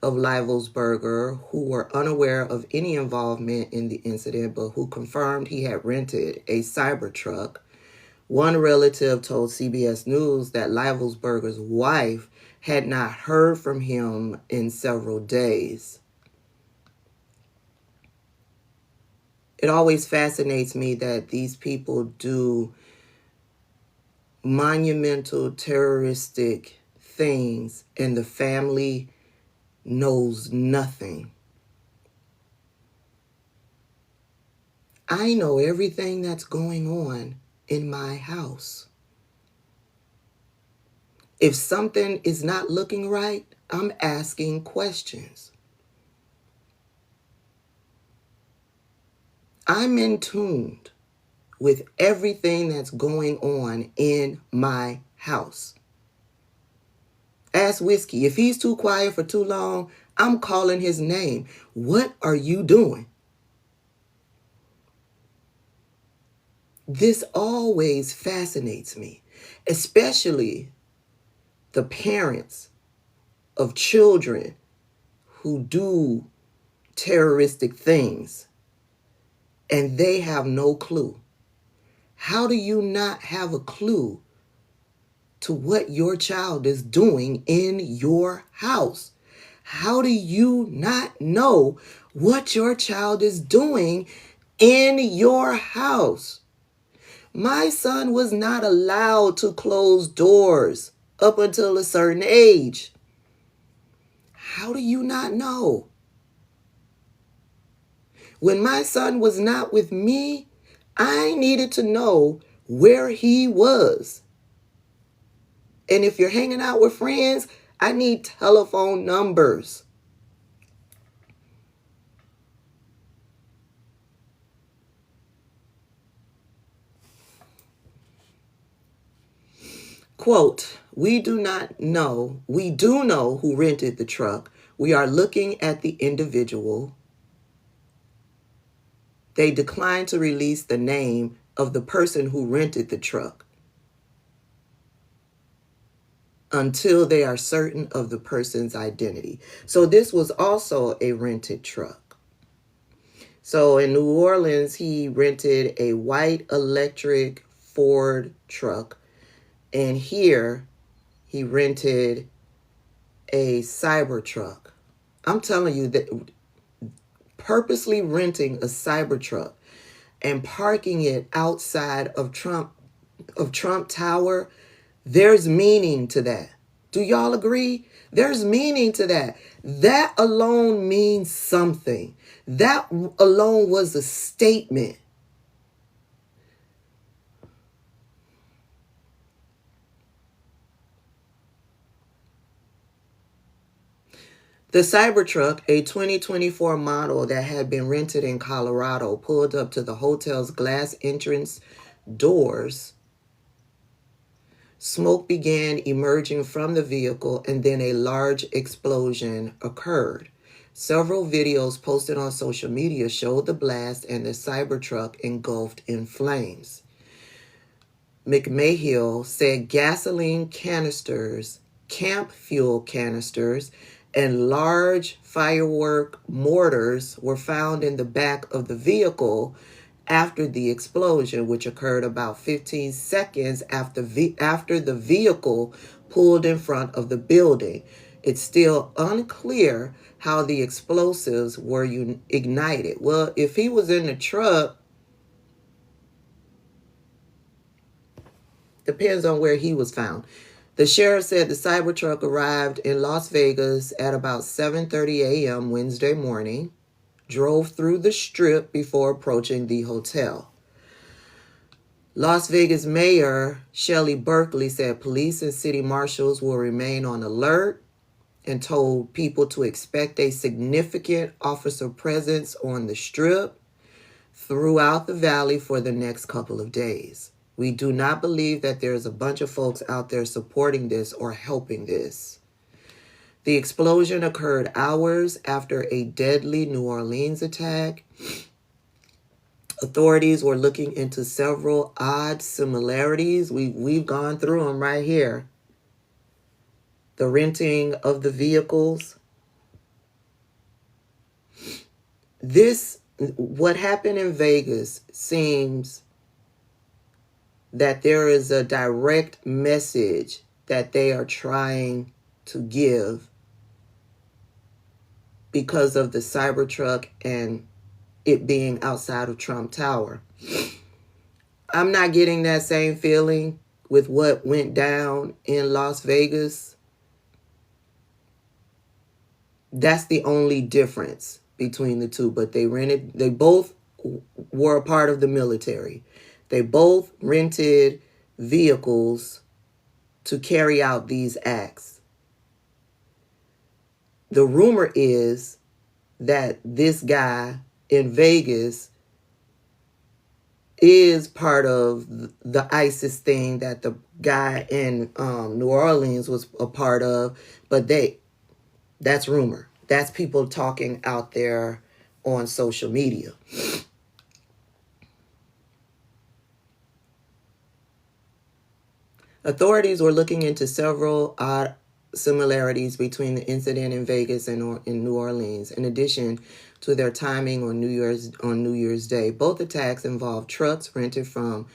of Livelsberger who were unaware of any involvement in the incident, but who confirmed he had rented a Cybertruck. One relative told CBS News that Livelsberger's wife had not heard from him in several days. It always fascinates me that these people do monumental terroristic things and the family knows nothing. I know everything that's going on in my house. If something is not looking right, I'm asking questions. I'm in tune with everything that's going on in my house. Ask Whiskey. If he's too quiet for too long, I'm calling his name. What are you doing? This always fascinates me, especially the parents of children who do terroristic things and they have no clue. How do you not have a clue to what your child is doing in your house? How do you not know what your child is doing in your house? My son was not allowed to close doors up until a certain age. How do you not know? When my son was not with me, I needed to know where he was. And if you're hanging out with friends, I need telephone numbers. Quote, we do know who rented the truck. We are looking at the individual. They declined to release the name of the person who rented the truck until they are certain of the person's identity. So this was also a rented truck. So in New Orleans, he rented a white electric Ford truck. And here he rented a Cybertruck. I'm telling you that purposely renting a Cybertruck and parking it outside of Trump Tower, there's meaning to that. Do y'all agree? There's meaning to that. That alone means something. That alone was a statement. The Cybertruck, a 2024 model that had been rented in Colorado, pulled up to the hotel's glass entrance doors. Smoke began emerging from the vehicle, and then a large explosion occurred. Several videos posted on social media showed the blast and the Cybertruck engulfed in flames. McMahill said gasoline canisters, camp fuel canisters, and large firework mortars were found in the back of the vehicle after the explosion, which occurred about 15 seconds after the vehicle pulled in front of the building. It's still unclear how the explosives were ignited. Well, if he was in the truck, depends on where he was found. The sheriff said the Cybertruck arrived in Las Vegas at about 7:30 a.m. Wednesday morning, drove through the Strip before approaching the hotel. Las Vegas Mayor Shelley Berkeley said police and city marshals will remain on alert and told people to expect a significant officer presence on the Strip throughout the valley for the next couple of days. We do not believe that there's a bunch of folks out there supporting this or helping this. The explosion occurred hours after a deadly New Orleans attack. Authorities were looking into several odd similarities. We've gone through them right here. The renting of the vehicles. What happened in Vegas seems that there is a direct message that they are trying to give because of the Cybertruck and it being outside of Trump Tower. I'm not getting that same feeling with what went down in Las Vegas. That's the only difference between the two, but they both were a part of the military. They both rented vehicles to carry out these acts. The rumor is that this guy in Vegas is part of the ISIS thing that the guy in New Orleans was a part of, but that's rumor. That's people talking out there on social media. Authorities were looking into several odd similarities between the incident in Vegas and in New Orleans, in addition to their timing on New Year's Day. Both attacks involved trucks rented from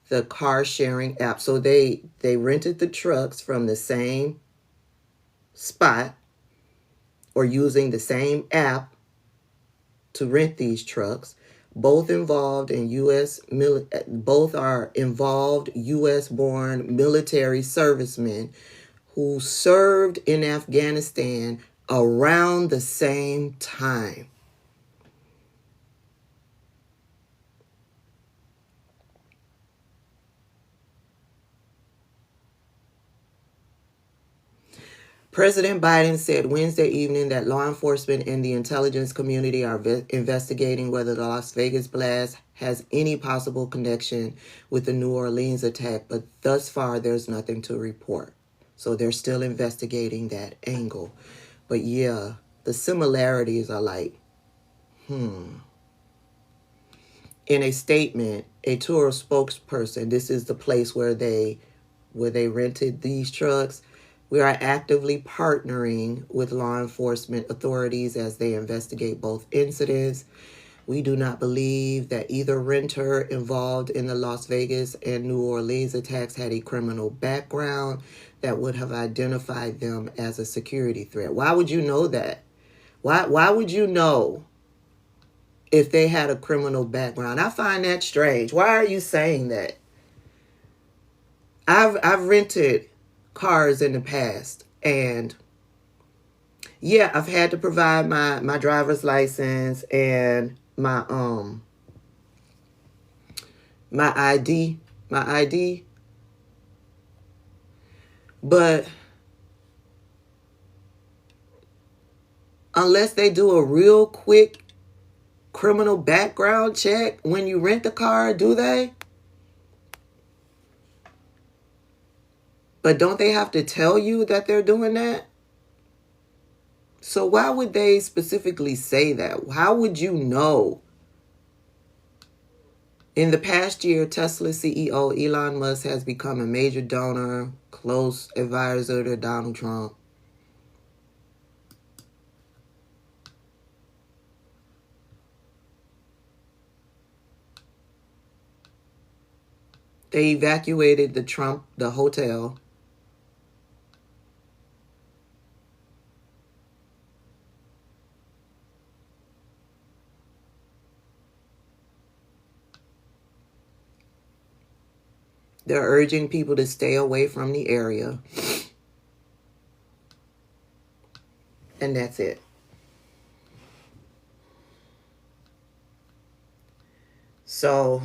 the car sharing app. So they rented the trucks from the same spot or using the same app to rent these trucks. Both are involved U.S.-born military servicemen who served in Afghanistan around the same time. President Biden said Wednesday evening that law enforcement and the intelligence community are investigating whether the Las Vegas blast has any possible connection with the New Orleans attack, but thus far there's nothing to report. So they're still investigating that angle. But yeah, the similarities are like, In a statement, a tour spokesperson, this is the place where they rented these trucks. We are actively partnering with law enforcement authorities as they investigate both incidents. We do not believe that either renter involved in the Las Vegas and New Orleans attacks had a criminal background that would have identified them as a security threat. Why would you know that? Why would you know if they had a criminal background? I find that strange. Why are you saying that? I've rented cars in the past, and yeah, I've had to provide my driver's license and my ID, but unless they do a real quick criminal background check when you rent the car, do they? But don't they have to tell you that they're doing that? So why would they specifically say that? How would you know? In the past year, Tesla CEO Elon Musk has become a major donor, close advisor to Donald Trump. They evacuated the hotel. They're urging people to stay away from the area. And that's it. So,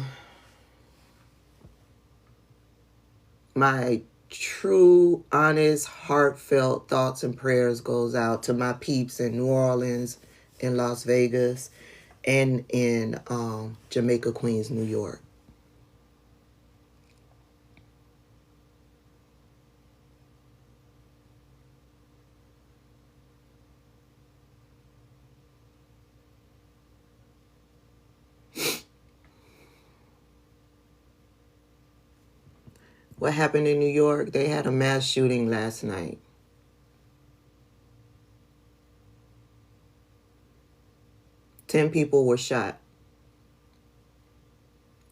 my true, honest, heartfelt thoughts and prayers goes out to my peeps in New Orleans, in Las Vegas, and in Jamaica, Queens, New York. What happened in New York? They had a mass shooting last night. Ten people were shot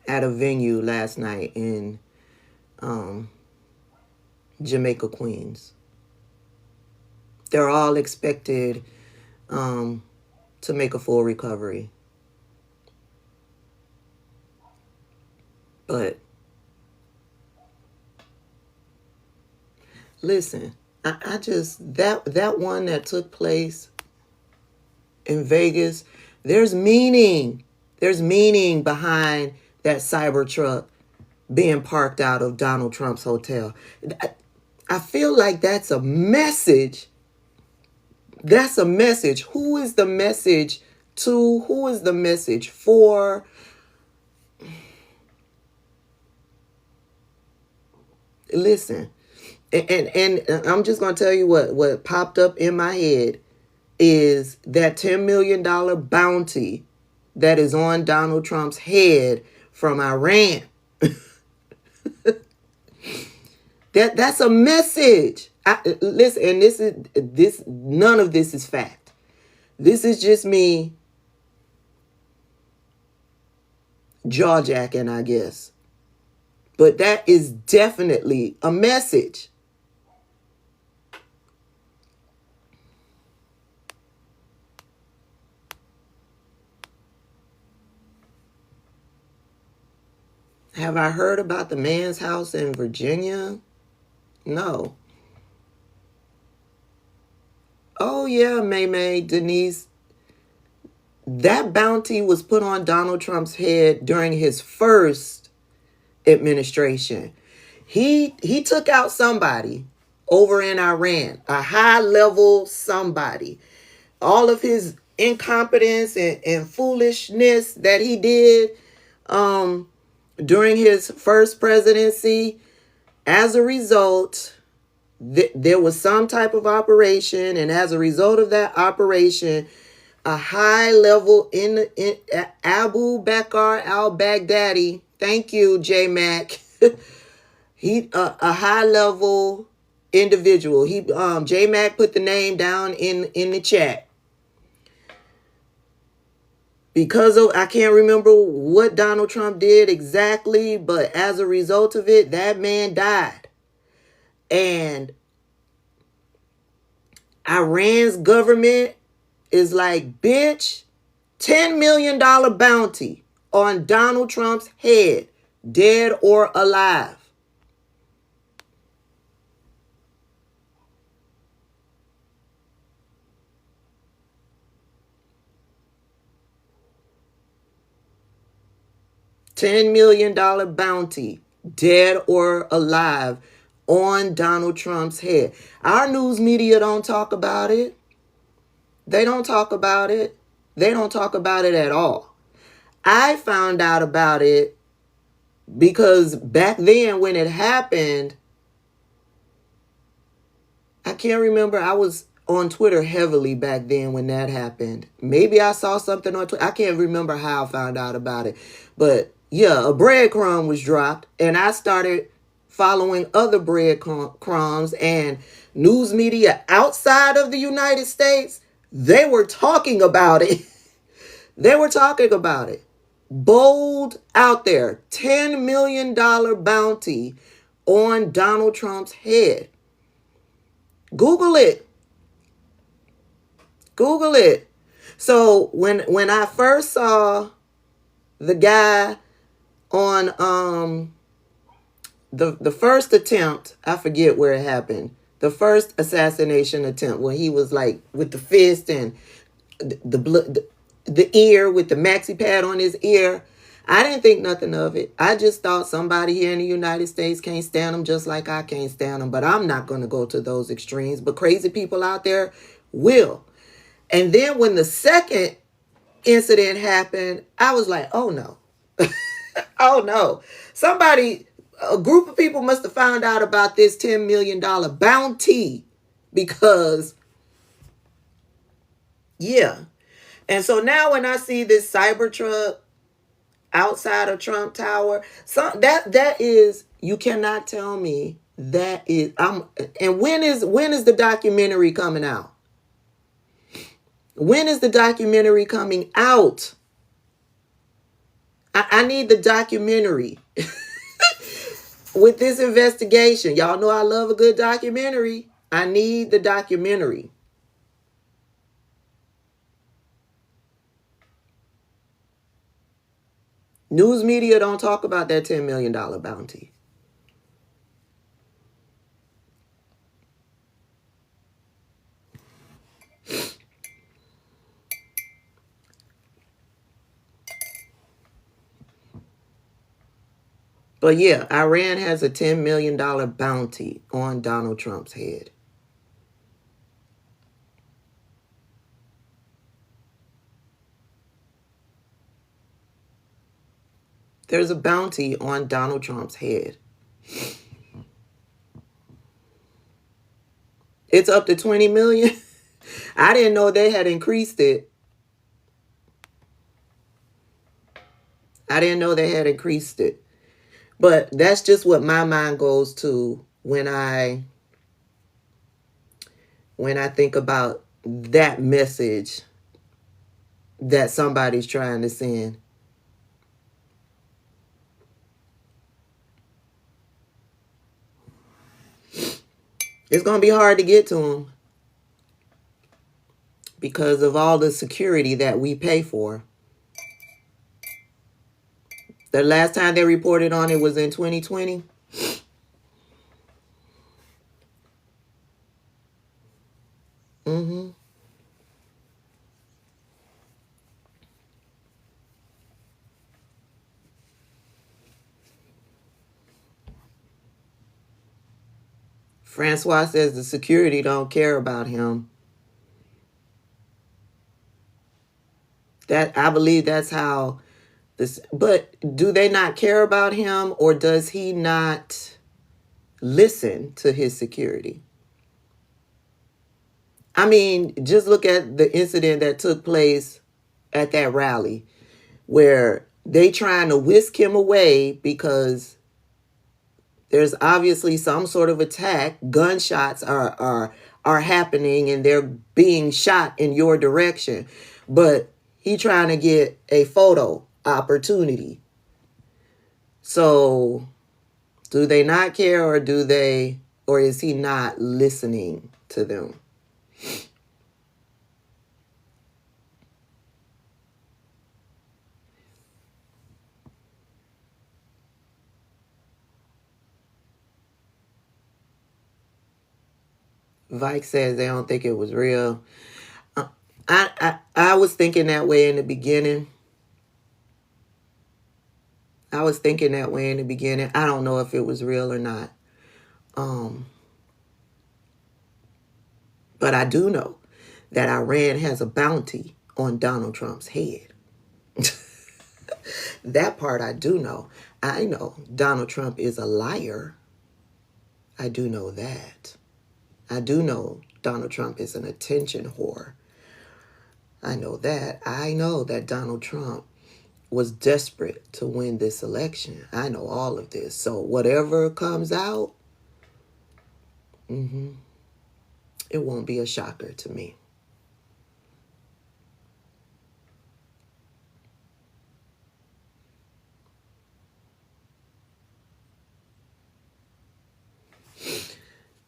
at a venue last night in Jamaica, Queens. They're all expected to make a full recovery. But listen, I just, that one that took place in Vegas, there's meaning. There's meaning behind that cyber truck being parked out of Donald Trump's hotel. I feel like that's a message. That's a message. Who is the message to? Who is the message for? Listen, and I'm just going to tell you what popped up in my head is that $10 million bounty that is on Donald Trump's head from Iran. That's a message. Listen, and this none of this is fact. This is just me jaw-jacking, I guess. But that is definitely a message. Have I heard about the man's house in Virginia? No. Oh yeah, May, Denise. That bounty was put on Donald Trump's head during his first administration. He took out somebody over in Iran, a high-level somebody. All of his incompetence and foolishness that he did during his first presidency, as a result, there was some type of operation, and as a result of that operation, a high level in Abu Bakr al-Baghdadi, thank you, J-Mac, he a high level individual. He J-Mac put the name down in the chat. Because of, I can't remember what Donald Trump did exactly, but as a result of it, that man died. And Iran's government is like, bitch, $10 million bounty on Donald Trump's head, dead or alive. $10 million bounty, dead or alive, on Donald Trump's head. Our news media don't talk about it. They don't talk about it. They don't talk about it at all. I found out about it because back then when it happened, I can't remember. I was on Twitter heavily back then when that happened. Maybe I saw something on Twitter. I can't remember how I found out about it. But yeah, a breadcrumb was dropped, and I started following other breadcrumbs, and news media outside of the United States, they were talking about it. They were talking about it. Bold out there. $10 million bounty on Donald Trump's head. Google it. Google it. So when I first saw the guy on the first attempt, I forget where it happened. The first assassination attempt, when he was like with the fist and the ear with the maxi pad on his ear, I didn't think nothing of it. I just thought somebody here in the United States can't stand him just like I can't stand him. But I'm not going to go to those extremes. But crazy people out there will. And then when the second incident happened, I was like, oh no. Oh no. A group of people must have found out about this $10 million bounty because, yeah. And so now when I see this Cybertruck outside of Trump Tower, that is, you cannot tell me that is, and when is the documentary coming out? When is the documentary coming out? I need the documentary with this investigation. Y'all know I love a good documentary. I need the documentary. News media don't talk about that $10 million bounty. But yeah, Iran has a $10 million bounty on Donald Trump's head. There's a bounty on Donald Trump's head. It's up to 20 million. I didn't know they had increased it. I didn't know they had increased it. But that's just what my mind goes to when I think about that message that somebody's trying to send. It's going to be hard to get to them because of all the security that we pay for. The last time they reported on it was in 2020. Mm-hmm. Francois says the security don't care about him. That I believe that's how this, but do they not care about him, or does he not listen to his security? I mean, just look at the incident that took place at that rally where they trying to whisk him away because there's obviously some sort of attack. Gunshots are happening and they're being shot in your direction. But he trying to get a photo opportunity. So do they not care, or or is he not listening to them? Vike says they don't think it was real. I was thinking that way in the beginning. I don't know if it was real or not. But I do know that Iran has a bounty on Donald Trump's head. That part I do know. I know Donald Trump is a liar. I do know that. I do know Donald Trump is an attention whore. I know that. I know that Donald Trump was desperate to win this election. I know all of this. So whatever comes out, it won't be a shocker to me.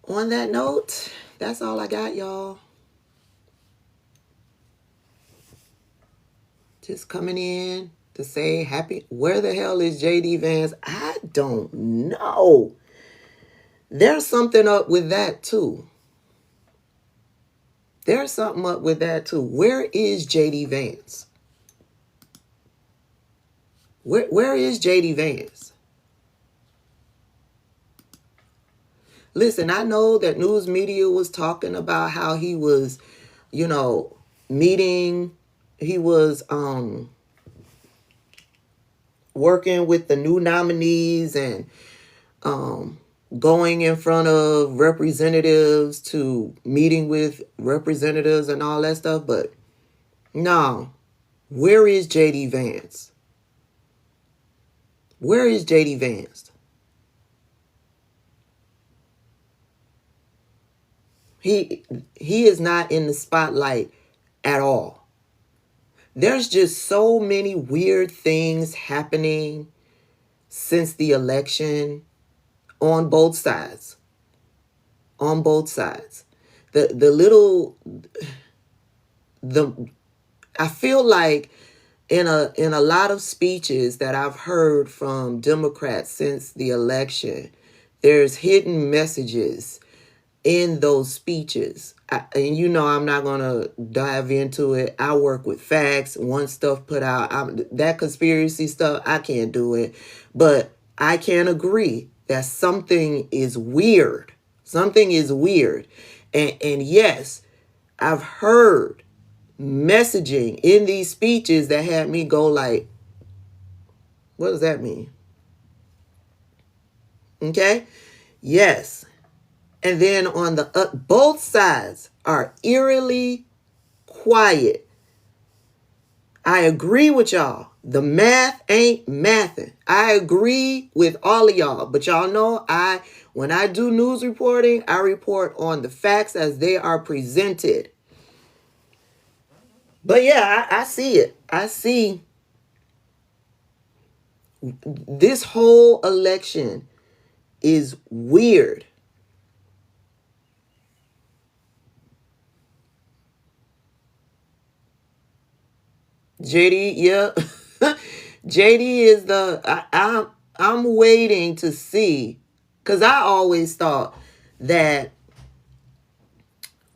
On that note, that's all I got, y'all. Just coming in to say happy. Where the hell is JD Vance? I don't know. There's something up with that too. Where is JD Vance? Where is JD Vance? Listen, I know that news media was talking about how he was, meeting, he was working with the new nominees and going in front of representatives to meeting with representatives and all that stuff. But no, where is JD Vance? Where is JD Vance? He is not in the spotlight at all. There's just so many weird things happening since the election on both sides. On both sides. I feel like in a lot of speeches that I've heard from Democrats since the election, there's hidden messages in those speeches. And I'm not going to dive into it. I work with facts. Once stuff put out, that conspiracy stuff, I can't do it. But I can agree that something is weird. Something is weird. And yes, I've heard messaging in these speeches that had me go like, what does that mean? Okay? Yes. And then on the both sides are eerily quiet. I agree with y'all. The math ain't mathing. I agree with all of y'all. But y'all know when I do news reporting, I report on the facts as they are presented. But yeah, I see it. I see this whole election is weird. JD, yeah. JD is I'm waiting to see, because I always thought that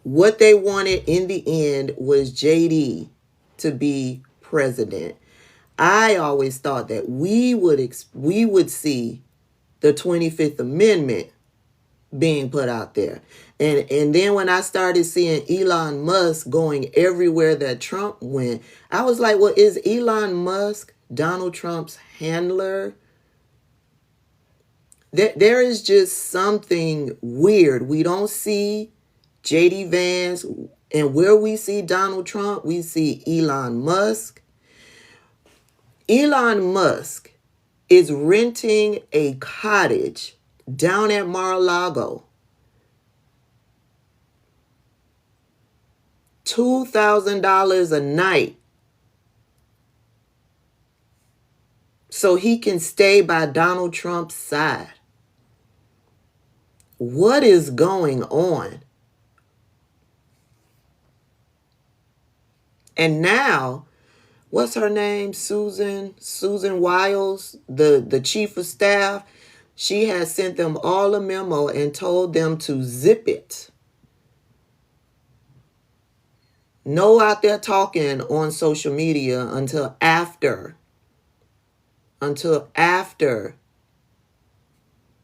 what they wanted in the end was JD to be president. I always thought that we would see the 25th Amendment being put out there. And then when I started seeing Elon Musk going everywhere that Trump went, I was like, well, is Elon Musk Donald Trump's handler? There is just something weird. We don't see JD Vance, and where we see Donald Trump, we see Elon Musk. Elon Musk is renting a cottage down at Mar-a-Lago. $2,000 a night so he can stay by Donald Trump's side. What is going on? And now, what's her name? Susan Wiles, the chief of staff, she has sent them all a memo and told them to zip it. No out there talking on social media until after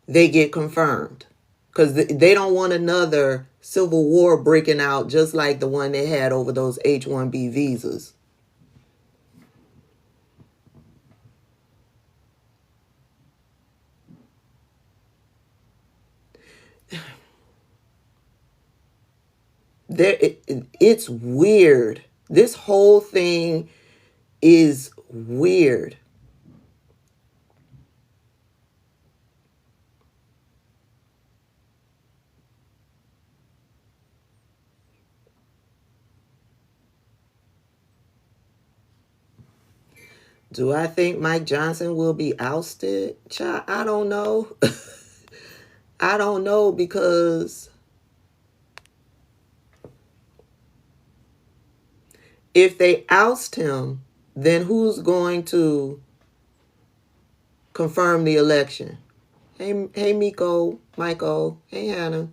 they get confirmed. Because they don't want another civil war breaking out just like the one they had over those H-1B visas. It's weird. This whole thing is weird. Do I think Mike Johnson will be ousted? Child, I don't know. I don't know, because if they oust him, then who's going to confirm the election? Hey, Miko, Michael, hey, Hannah.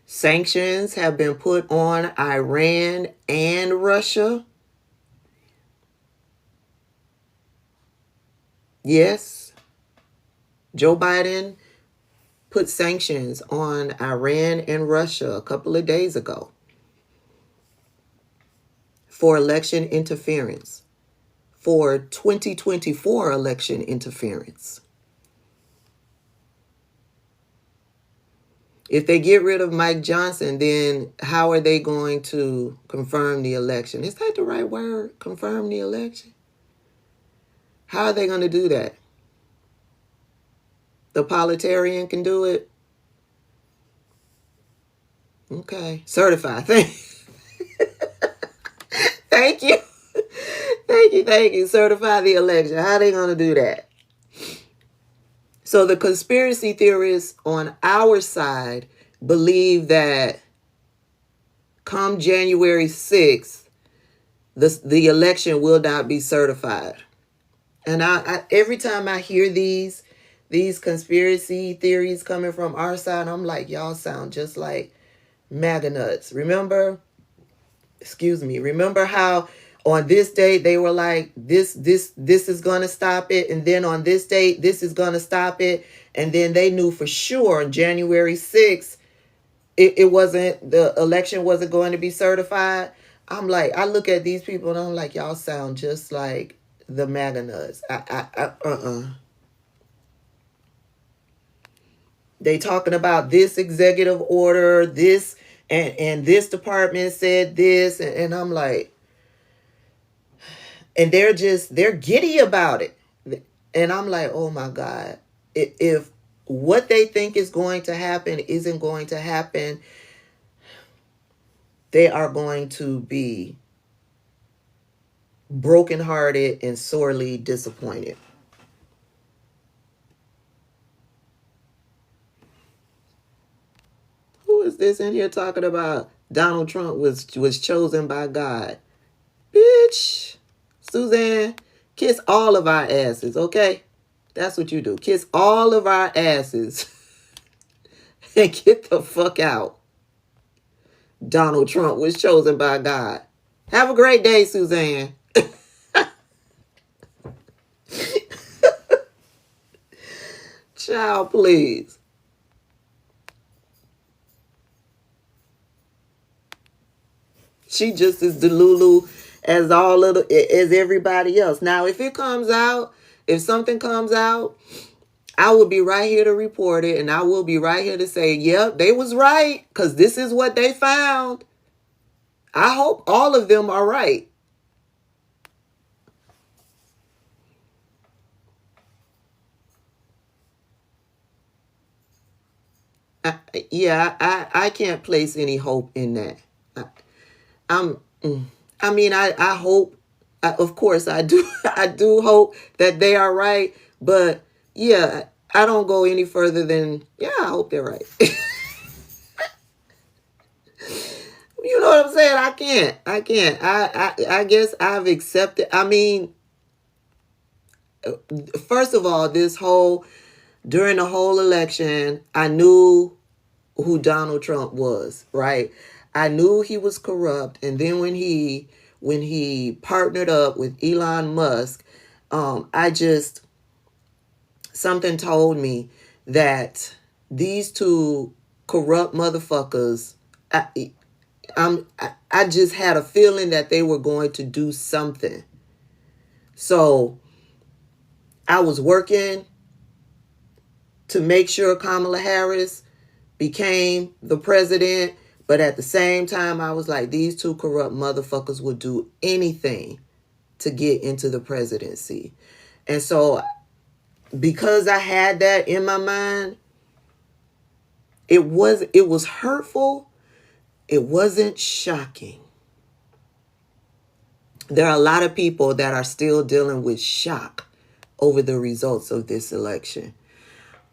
Sanctions have been put on Iran and Russia. Yes, Joe Biden put sanctions on Iran and Russia a couple of days ago for election interference, for 2024 election interference. If they get rid of Mike Johnson, then how are they going to confirm the election? Is that the right word? Confirm the election? How are they going to do that? The Politarian can do it? Okay. Certified. Thank you. Thank you. Certify the election. How are they going to do that? So the conspiracy theorists on our side believe that come January 6th, the election will not be certified. And I every time I hear these conspiracy theories coming from our side, I'm like, y'all sound just like MAGA nuts. Remember how on this date they were like, this is going to stop it, and then on this date this is going to stop it, and then they knew for sure on January 6th the election wasn't going to be certified. I'm like, I look at these people and I'm like, y'all sound just like the MAGA nuts. They talking about this executive order, this, and this department said this, and I'm like, and they're giddy about it. And I'm like, oh my God, if what they think is going to happen isn't going to happen, they are going to be brokenhearted and sorely disappointed. Who is this in here talking about Donald Trump was chosen by God? Bitch, Suzanne, kiss all of our asses, okay? That's what you do. Kiss all of our asses and get the fuck out. Donald Trump was chosen by God. Have a great day, Suzanne. Child, please. She just as delulu as as everybody else. Now, if something comes out, I will be right here to report it, and I will be right here to say, yep, they was right, because this is what they found. I hope all of them are right. I can't place any hope in that. I hope, of course I do, I do hope that they are right, but yeah, I don't go any further than, yeah, I hope they're right. You know what I'm saying? I can't. I guess I've accepted. I mean, first of all, during the whole election, I knew who Donald Trump was, right? I knew he was corrupt. And then when he partnered up with Elon Musk, something told me that these two corrupt motherfuckers, I just had a feeling that they were going to do something. So I was working to make sure Kamala Harris became the president. But at the same time, I was like, these two corrupt motherfuckers would do anything to get into the presidency. And so because I had that in my mind, it was hurtful. It wasn't shocking. There are a lot of people that are still dealing with shock over the results of this election.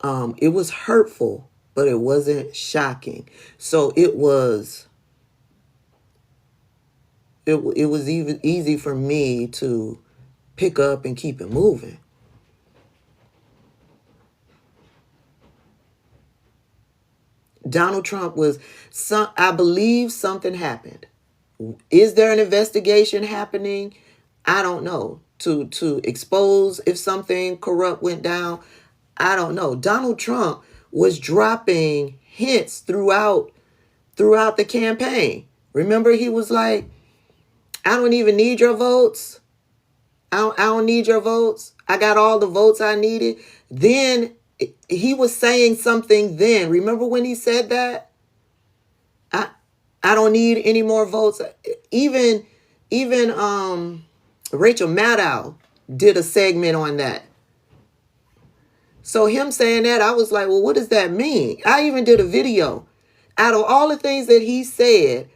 It was hurtful, but it wasn't shocking. So it was even easy for me to pick up and keep it moving. Donald Trump I believe something happened. Is there an investigation happening? I don't know. To expose if something corrupt went down. I don't know. Donald Trump was dropping hints throughout the campaign. Remember, he was like, I don't even need your votes. I don't need your votes. I got all the votes I needed. Then he was saying something then. Remember when he said that? I don't need any more votes. Even Rachel Maddow did a segment on that. So him saying that, I was like, well, what does that mean? I even did a video. Out of all the things that he said,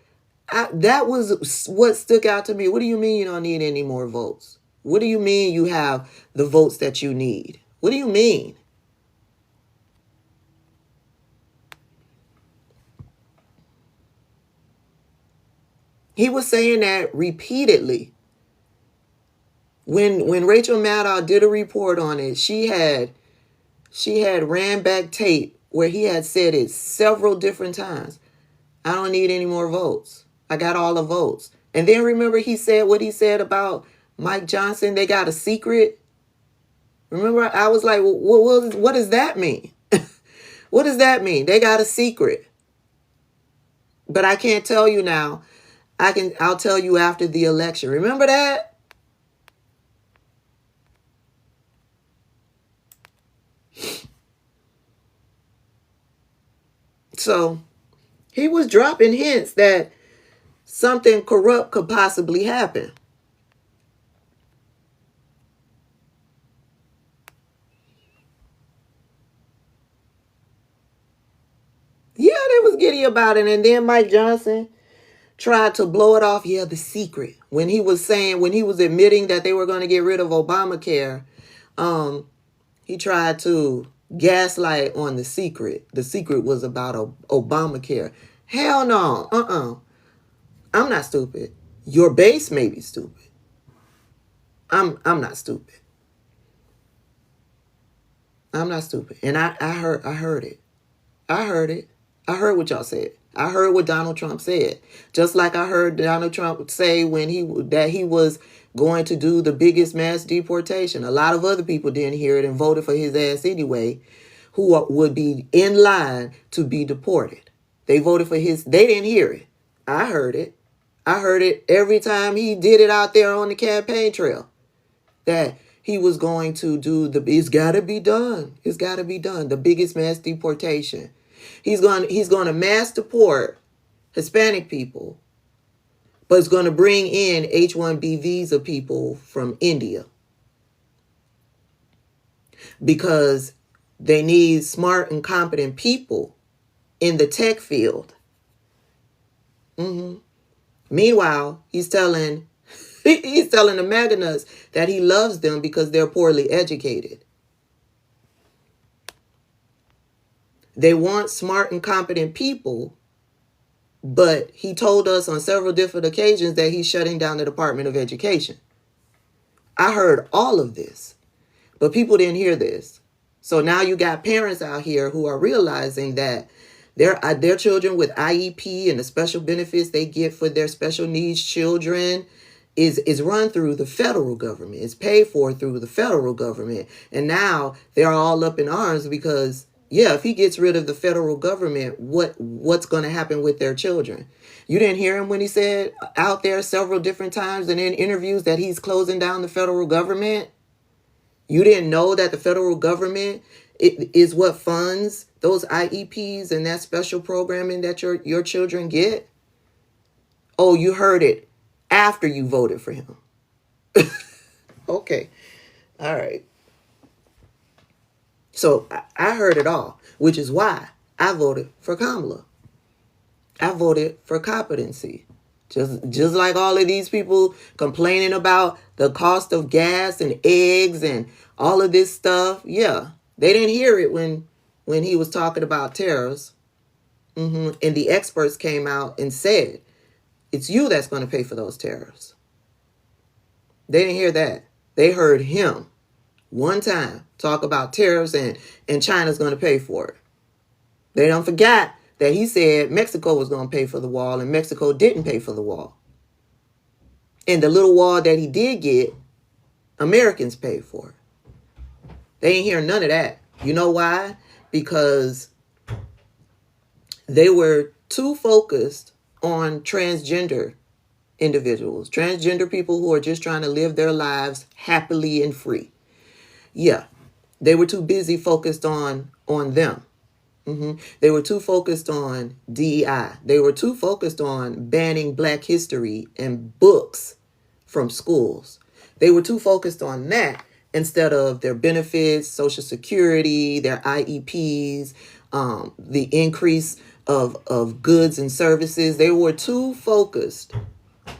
that was what stuck out to me. What do you mean you don't need any more votes? What do you mean you have the votes that you need? What do you mean? He was saying that repeatedly. When Rachel Maddow did a report on it, she had ran back tape where he had said it several different times. I don't need any more votes. I got all the votes. And then remember he said what he said about Mike Johnson. They got a secret. Remember, I was like, well, what does that mean? What does that mean? They got a secret. But I can't tell you now. I'll tell you after the election. Remember that? So he was dropping hints that something corrupt could possibly happen. Yeah, they was giddy about it. And then Mike Johnson tried to blow it off. Yeah, the secret. When he was admitting that they were going to get rid of Obamacare, he tried to gaslight on the secret. The secret was about Obamacare. Hell no. I'm not stupid. Your base may be stupid. I'm not stupid. I'm not stupid. And I heard it. I heard it. I heard what y'all said. I heard what Donald Trump said. Just like I heard Donald Trump say when he was going to do the biggest mass deportation. A lot of other people didn't hear it and voted for his ass anyway, who would be in line to be deported. They voted for his. They didn't hear it. I heard it. I heard it every time he did it out there on the campaign trail. That he was going to do it's got to be done. It's got to be done. The biggest mass deportation. He's going to mass deport Hispanic people, but it's going to bring in H-1B visa people from India because they need smart and competent people in the tech field. Meanwhile, he's telling the MAGA nuts that he loves them because they're poorly educated. They want smart and competent people, but he told us on several different occasions that he's shutting down the Department of Education. I heard all of this, but people didn't hear this. So now you got parents out here who are realizing that their children with IEP and the special benefits they get for their special needs children is run through the federal government. It's paid for through the federal government. And now they're all up in arms because, yeah, if he gets rid of the federal government, what's going to happen with their children? You didn't hear him when he said out there several different times and in interviews that he's closing down the federal government? You didn't know that the federal government is what funds those IEPs and that special programming that your children get? Oh, you heard it after you voted for him. Okay. All right. So I heard it all, which is why I voted for Kamala. I voted for competency. Just like all of these people complaining about the cost of gas and eggs and all of this stuff. Yeah, they didn't hear it when he was talking about tariffs. And the experts came out and said, it's you that's going to pay for those tariffs. They didn't hear that. They heard him one time talk about tariffs and China's going to pay for it. They don't forget that he said Mexico was going to pay for the wall and Mexico didn't pay for the wall. And the little wall that he did get, Americans paid for it. They ain't hear none of that. You know why? Because they were too focused on transgender individuals, transgender people who are just trying to live their lives happily and free. Yeah, they were too busy focused on them. They were too focused on DEI. They were too focused on banning Black history and books from schools. They were too focused on that instead of their benefits, Social Security, their IEPs, the increase of goods and services. They were too focused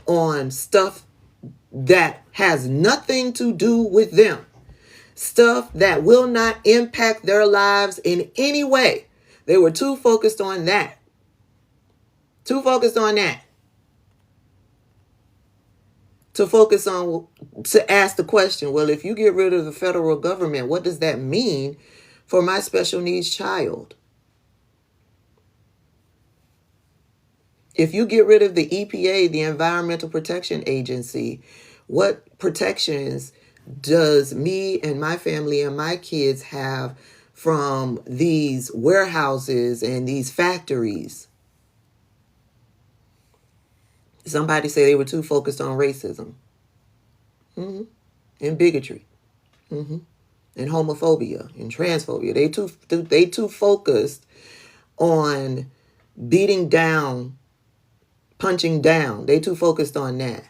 on stuff that has nothing to do with them. Stuff that will not impact their lives in any way. They were too focused on that. Too focused on that. To ask the question, well, if you get rid of the federal government, what does that mean for my special needs child? If you get rid of the EPA, the Environmental Protection Agency, what protections does me and my family and my kids have from these warehouses and these factories? Somebody say they were too focused on racism. And bigotry. And homophobia and transphobia. They too focused on beating down, punching down. They too focused on that.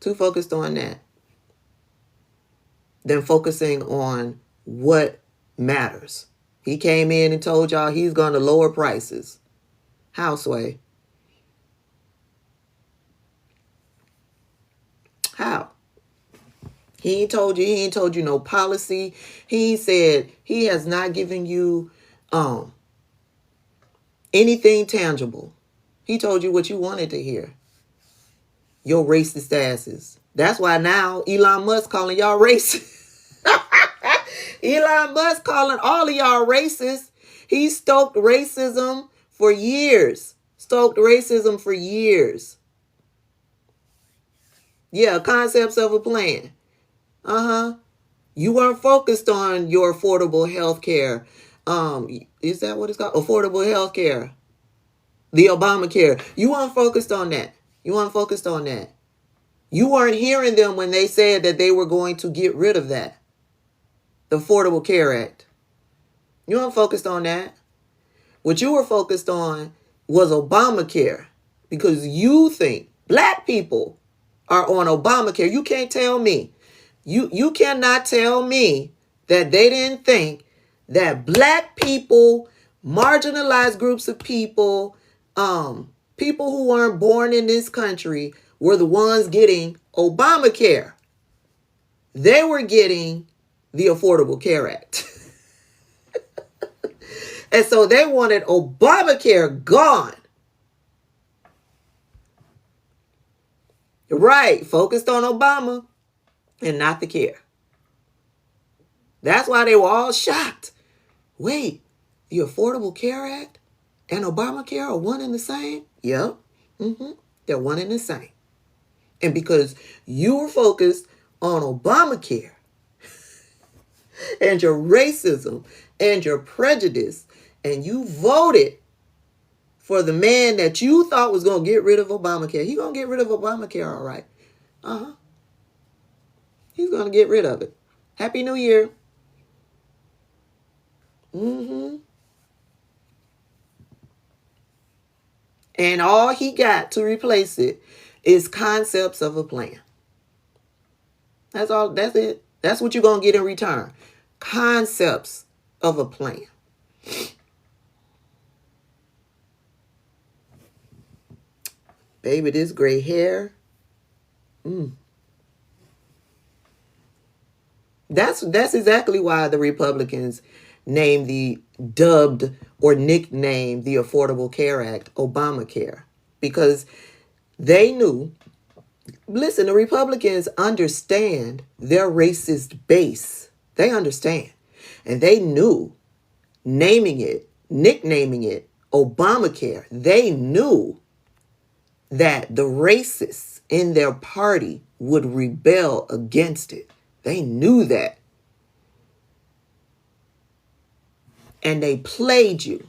Too focused on that. Than focusing on what matters. He came in and told y'all he's going to lower prices. How, Sway? How? He ain't told you no policy. He said he has not given you anything tangible. He told you what you wanted to hear. Your racist asses. That's why now Elon Musk calling y'all racist. Elon Musk calling all of y'all racist. He stoked racism for years. Yeah, concepts of a plan. You weren't focused on your affordable health care. Is that what it's called? Affordable health care. The Obamacare. You weren't focused on that. You weren't hearing them when they said that they were going to get rid of that. The Affordable Care Act. You weren't focused on that. What you were focused on was Obamacare. Because you think black people are on Obamacare. You can't tell me. You cannot tell me that they didn't think that black people, marginalized groups of people, people who weren't born in this country were the ones getting Obamacare. They were getting the Affordable Care Act. And so they wanted Obamacare gone. Right, focused on Obama and not the care. That's why they were all shocked. Wait, the Affordable Care Act and Obamacare are one and the same? Yep. They're one and the same. And because you were focused on Obamacare and your racism and your prejudice, and you voted for the man that you thought was going to get rid of Obamacare. He's going to get rid of Obamacare, all right. He's going to get rid of it. Happy New Year. And all he got to replace it is concepts of a plan. That's all. That's it. That's what you're going to get in return. Concepts of a plan. Baby, this gray hair. That's exactly why the Republicans dubbed or nicknamed the Affordable Care Act Obamacare. Because they knew, listen, the Republicans understand their racist base. They understand. And they knew nicknaming it Obamacare, they knew that the racists in their party would rebel against it. They knew that. And they played you.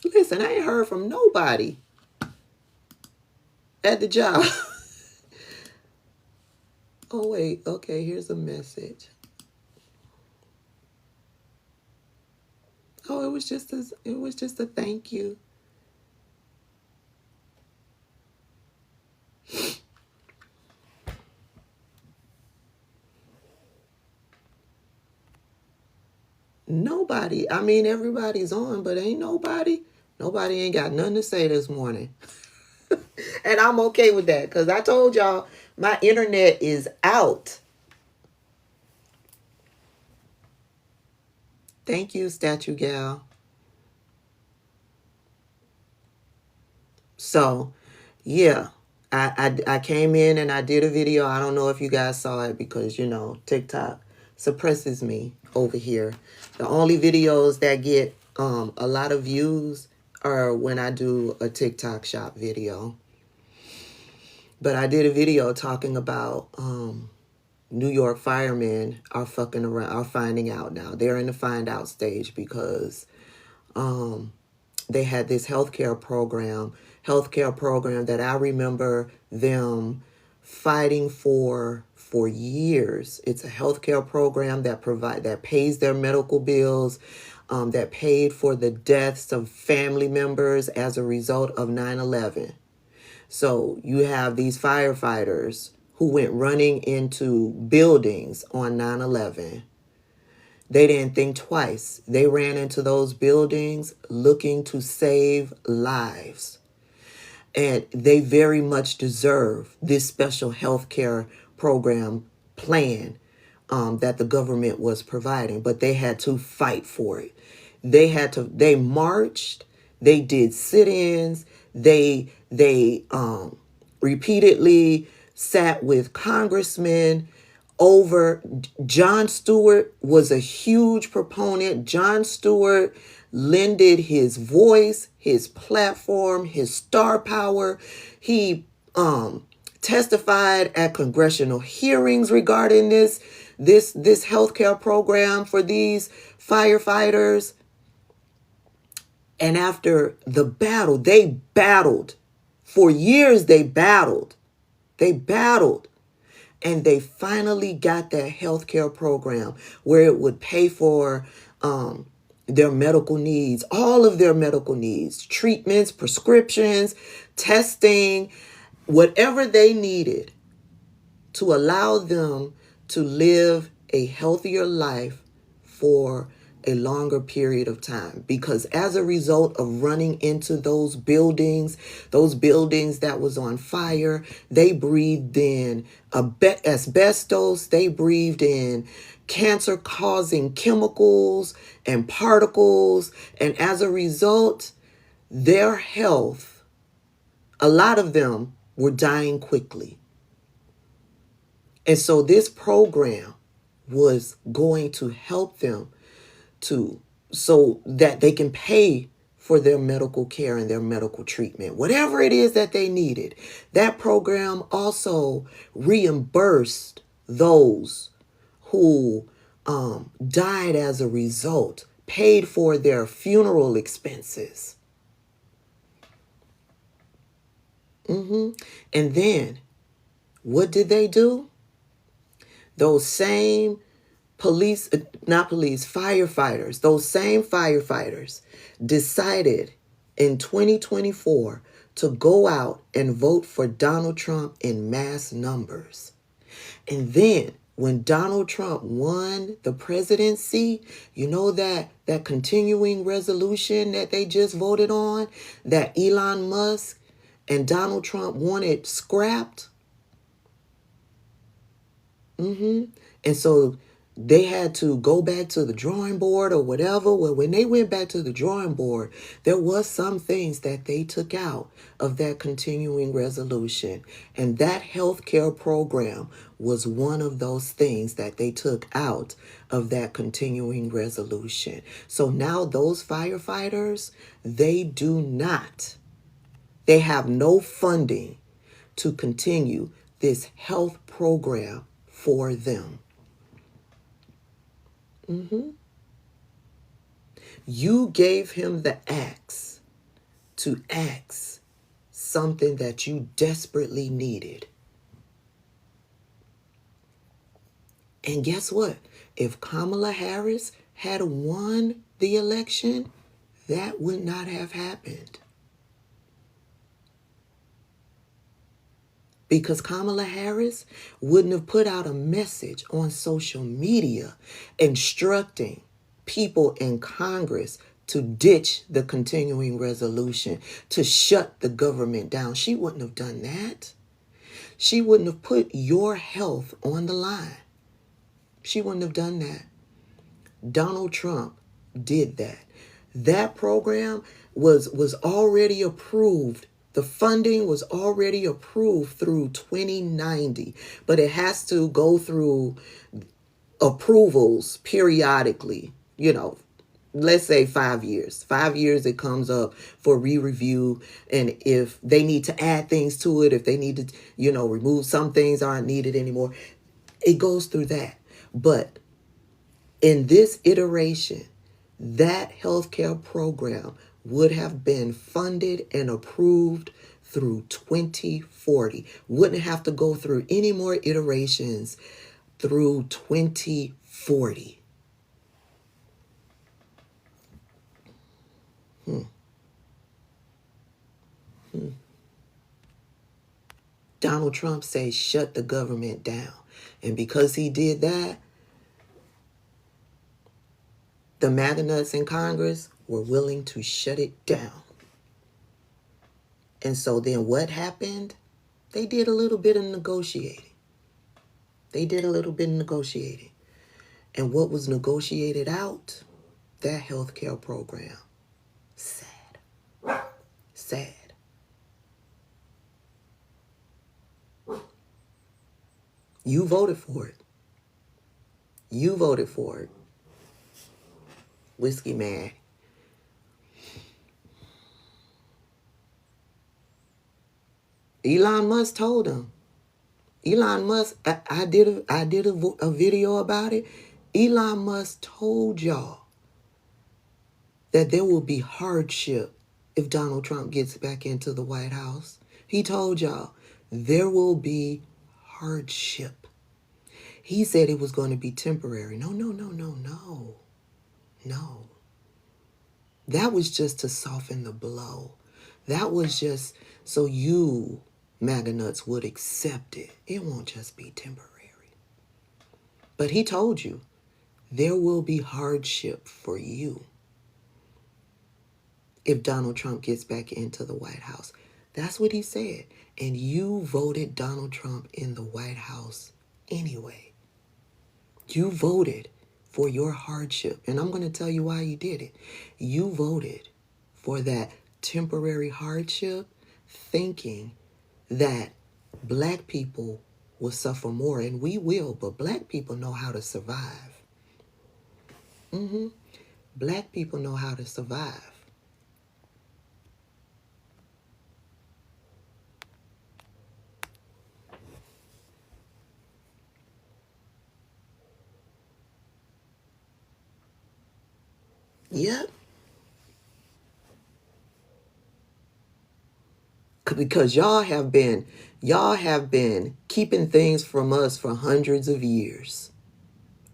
Listen, I ain't heard from nobody at the job. Oh, wait. Okay, here's a message. Oh, it was just a thank you. Nobody. I mean, everybody's on, but ain't nobody. Nobody ain't got nothing to say this morning. And I'm okay with that because I told y'all my internet is out. Thank you, Statue Gal. So, yeah, I came in and I did a video. I don't know if you guys saw it because, you know, TikTok suppresses me over here. The only videos that get a lot of views are when I do a TikTok shop video. But I did a video talking about New York firemen are fucking around, are finding out now. They're in the find out stage because they had this healthcare program that I remember them fighting for years. It's a healthcare program that pays their medical bills, that paid for the deaths of family members as a result of 9/11. So you have these firefighters who went running into buildings on 9/11. They didn't think twice. They ran into those buildings looking to save lives. And they very much deserve this special health care program plan that the government was providing. But they had to fight for it. They marched, they did sit-ins, they repeatedly sat with congressmen over. Jon Stewart was a huge proponent. Jon Stewart lended his voice, his platform, his star power. He testified at congressional hearings regarding this healthcare program for these firefighters. And after the battle, they battled. For years, they battled. And they finally got that healthcare program where it would pay for their medical needs, all of their medical needs, treatments, prescriptions, testing, whatever they needed to allow them to live a healthier life for a longer period of time. Because as a result of running into those buildings that was on fire, they breathed in asbestos, they breathed in cancer-causing chemicals and particles, and as a result, their health, a lot of them were dying quickly. And so this program was going to help them so that they can pay for their medical care and their medical treatment, whatever it is that they needed. That program also reimbursed those who died as a result, paid for their funeral expenses. And then what did they do? Those same firefighters, those same firefighters decided in 2024 to go out and vote for Donald Trump in mass numbers. And then when Donald Trump won the presidency, you know that continuing resolution that they just voted on, that Elon Musk and Donald Trump wanted scrapped? And so they had to go back to the drawing board or whatever. Well, when they went back to the drawing board, there was some things that they took out of that continuing resolution. And that healthcare program was one of those things that they took out of that continuing resolution. So now those firefighters, they have no funding to continue this health program for them. You gave him the axe to axe something that you desperately needed. And guess what? If Kamala Harris had won the election, that would not have happened. Because Kamala Harris wouldn't have put out a message on social media instructing people in Congress to ditch the continuing resolution, to shut the government down. She wouldn't have done that. She wouldn't have put your health on the line. She wouldn't have done that. Donald Trump did that. That program was already approved. The funding was already approved through 2090, but it has to go through approvals periodically, let's say 5 years. 5 years it comes up for re-review. And if they need to add things to it, if they need to, remove some things aren't needed anymore, It goes through that. But in this iteration, that healthcare program would have been funded and approved through 2040. Wouldn't have to go through any more iterations through 2040. Donald Trump says shut the government down. And because he did that, the MAGA nuts in Congress were willing to shut it down. And so then what happened? They did a little bit of negotiating. And what was negotiated out? That health care program. Sad. You voted for it. Whiskey man. Elon Musk told him. Elon Musk, I did a video about it. Elon Musk told y'all that there will be hardship if Donald Trump gets back into the White House. He told y'all there will be hardship. He said it was going to be temporary. No. That was just to soften the blow. That was just so you, MAGA nuts, would accept it. It won't just be temporary. But he told you there will be hardship for you if Donald Trump gets back into the White House. That's what he said. And you voted Donald Trump in the White House anyway. You voted for your hardship. And I'm going to tell you why you did it. You voted for that temporary hardship thinking that black people will suffer more. And we will, but black people know how to survive. Black people know how to survive. Yep. Because y'all have been keeping things from us for hundreds of years.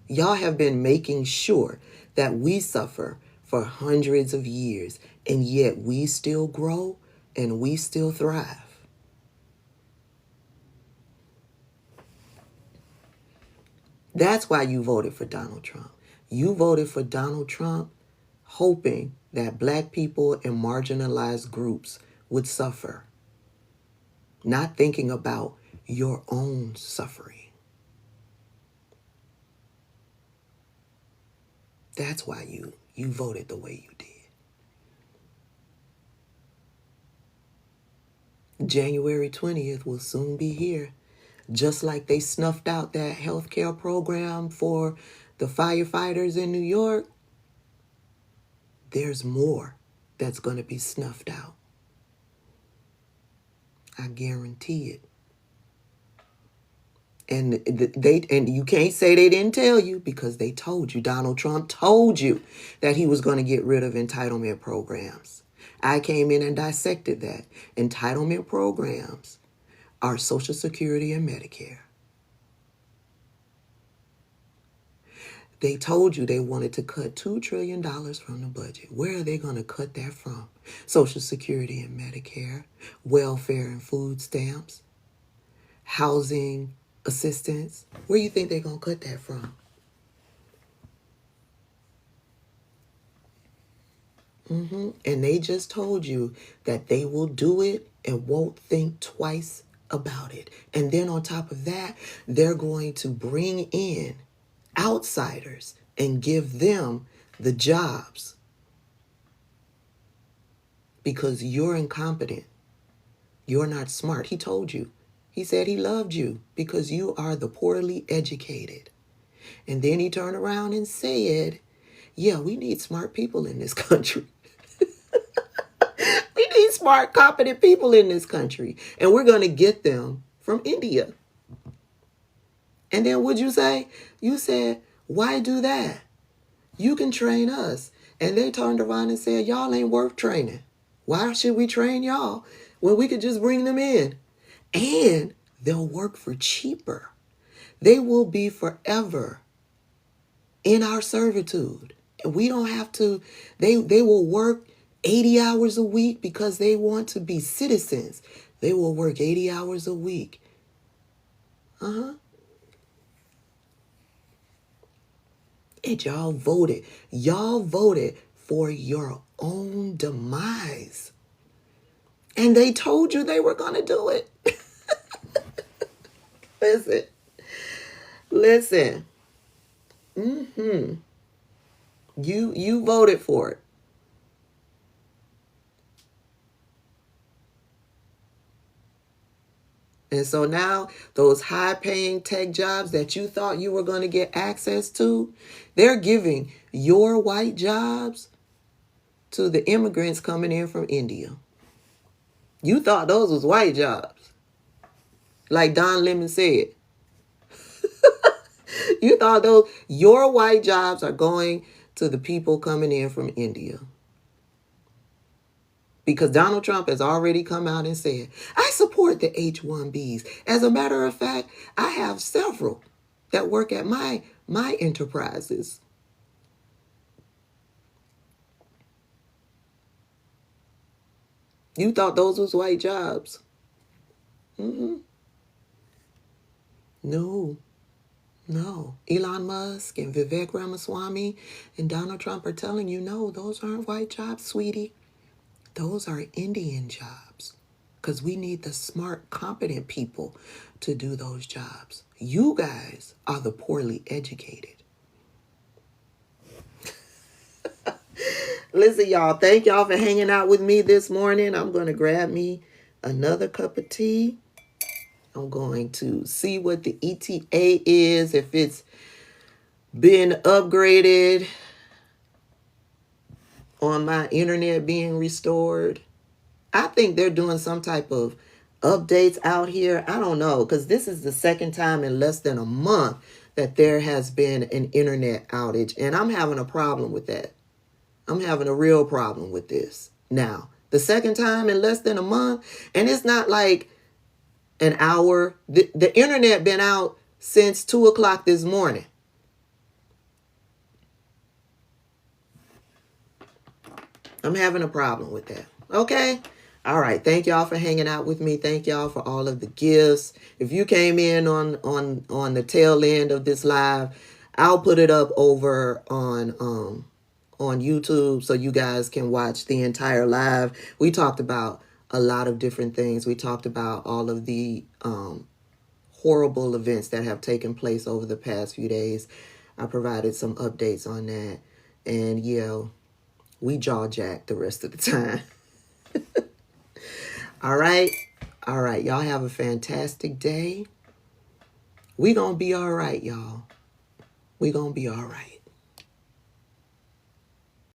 Y'all have been making sure that we suffer for hundreds of years, and yet we still grow and we still thrive. That's why you voted for Donald Trump. You voted for Donald Trump hoping that black people and marginalized groups would suffer, not thinking about your own suffering. That's why you voted the way you did. January 20th will soon be here. Just like they snuffed out that healthcare program for the firefighters in New York, there's more that's going to be snuffed out. I guarantee it. And you can't say they didn't tell you, because they told you. Donald Trump told you that he was going to get rid of entitlement programs. I came in and dissected that. Entitlement programs are Social Security and Medicare. They told you they wanted to cut $2 trillion from the budget. Where are they going to cut that from? Social Security and Medicare, welfare and food stamps, housing assistance. Where do you think they're going to cut that from? And they just told you that they will do it and won't think twice about it. And then on top of that, they're going to bring in outsiders and give them the jobs because you're incompetent. You're not smart. He told you. He said he loved you because you are the poorly educated. And then he turned around and said, yeah, we need smart people in this country. We need smart, competent people in this country. And we're going to get them from India. And then what'd you say? You said, why do that? You can train us. And they turned around and said, y'all ain't worth training. Why should we train y'all when we could just bring them in? And they'll work for cheaper. They will be forever in our servitude. And we don't have to, they will work 80 hours a week because they want to be citizens. They will work 80 hours a week. And y'all voted. Y'all voted for your own demise. And they told you they were going to do it. Listen. You voted for it. And so now those high-paying tech jobs that you thought you were going to get access to, they're giving your white jobs to the immigrants coming in from India. You thought those was white jobs. Like Don Lemon said. You thought your white jobs are going to the people coming in from India. Because Donald Trump has already come out and said, I support the H-1Bs. As a matter of fact, I have several that work at my enterprises. You thought those was white jobs. No. Elon Musk and Vivek Ramaswamy and Donald Trump are telling you, no, those aren't white jobs, sweetie. Those are Indian jobs. Because we need the smart, competent people to do those jobs. You guys are the poorly educated. Listen, y'all, thank y'all for hanging out with me this morning. I'm going to grab me another cup of tea. I'm going to see what the ETA is, if it's been upgraded on my internet being restored. I think they're doing some type of updates out here. I don't know, because this is the second time in less than a month that there has been an internet outage, and I'm having a problem with that. I'm having a real problem with this. Now, the second time in less than a month, and it's not like an hour. The internet been out since 2 o'clock this morning. I'm having a problem with that. Okay? All right. Thank y'all for hanging out with me. Thank y'all for all of the gifts. If you came in on the tail end of this live, I'll put it up over on YouTube so you guys can watch the entire live. We talked about a lot of different things. We talked about all of the horrible events that have taken place over the past few days. I provided some updates on that. And yeah, we jaw jacked the rest of the time. All right. Y'all have a fantastic day. We gonna be all right, y'all. We gonna be all right.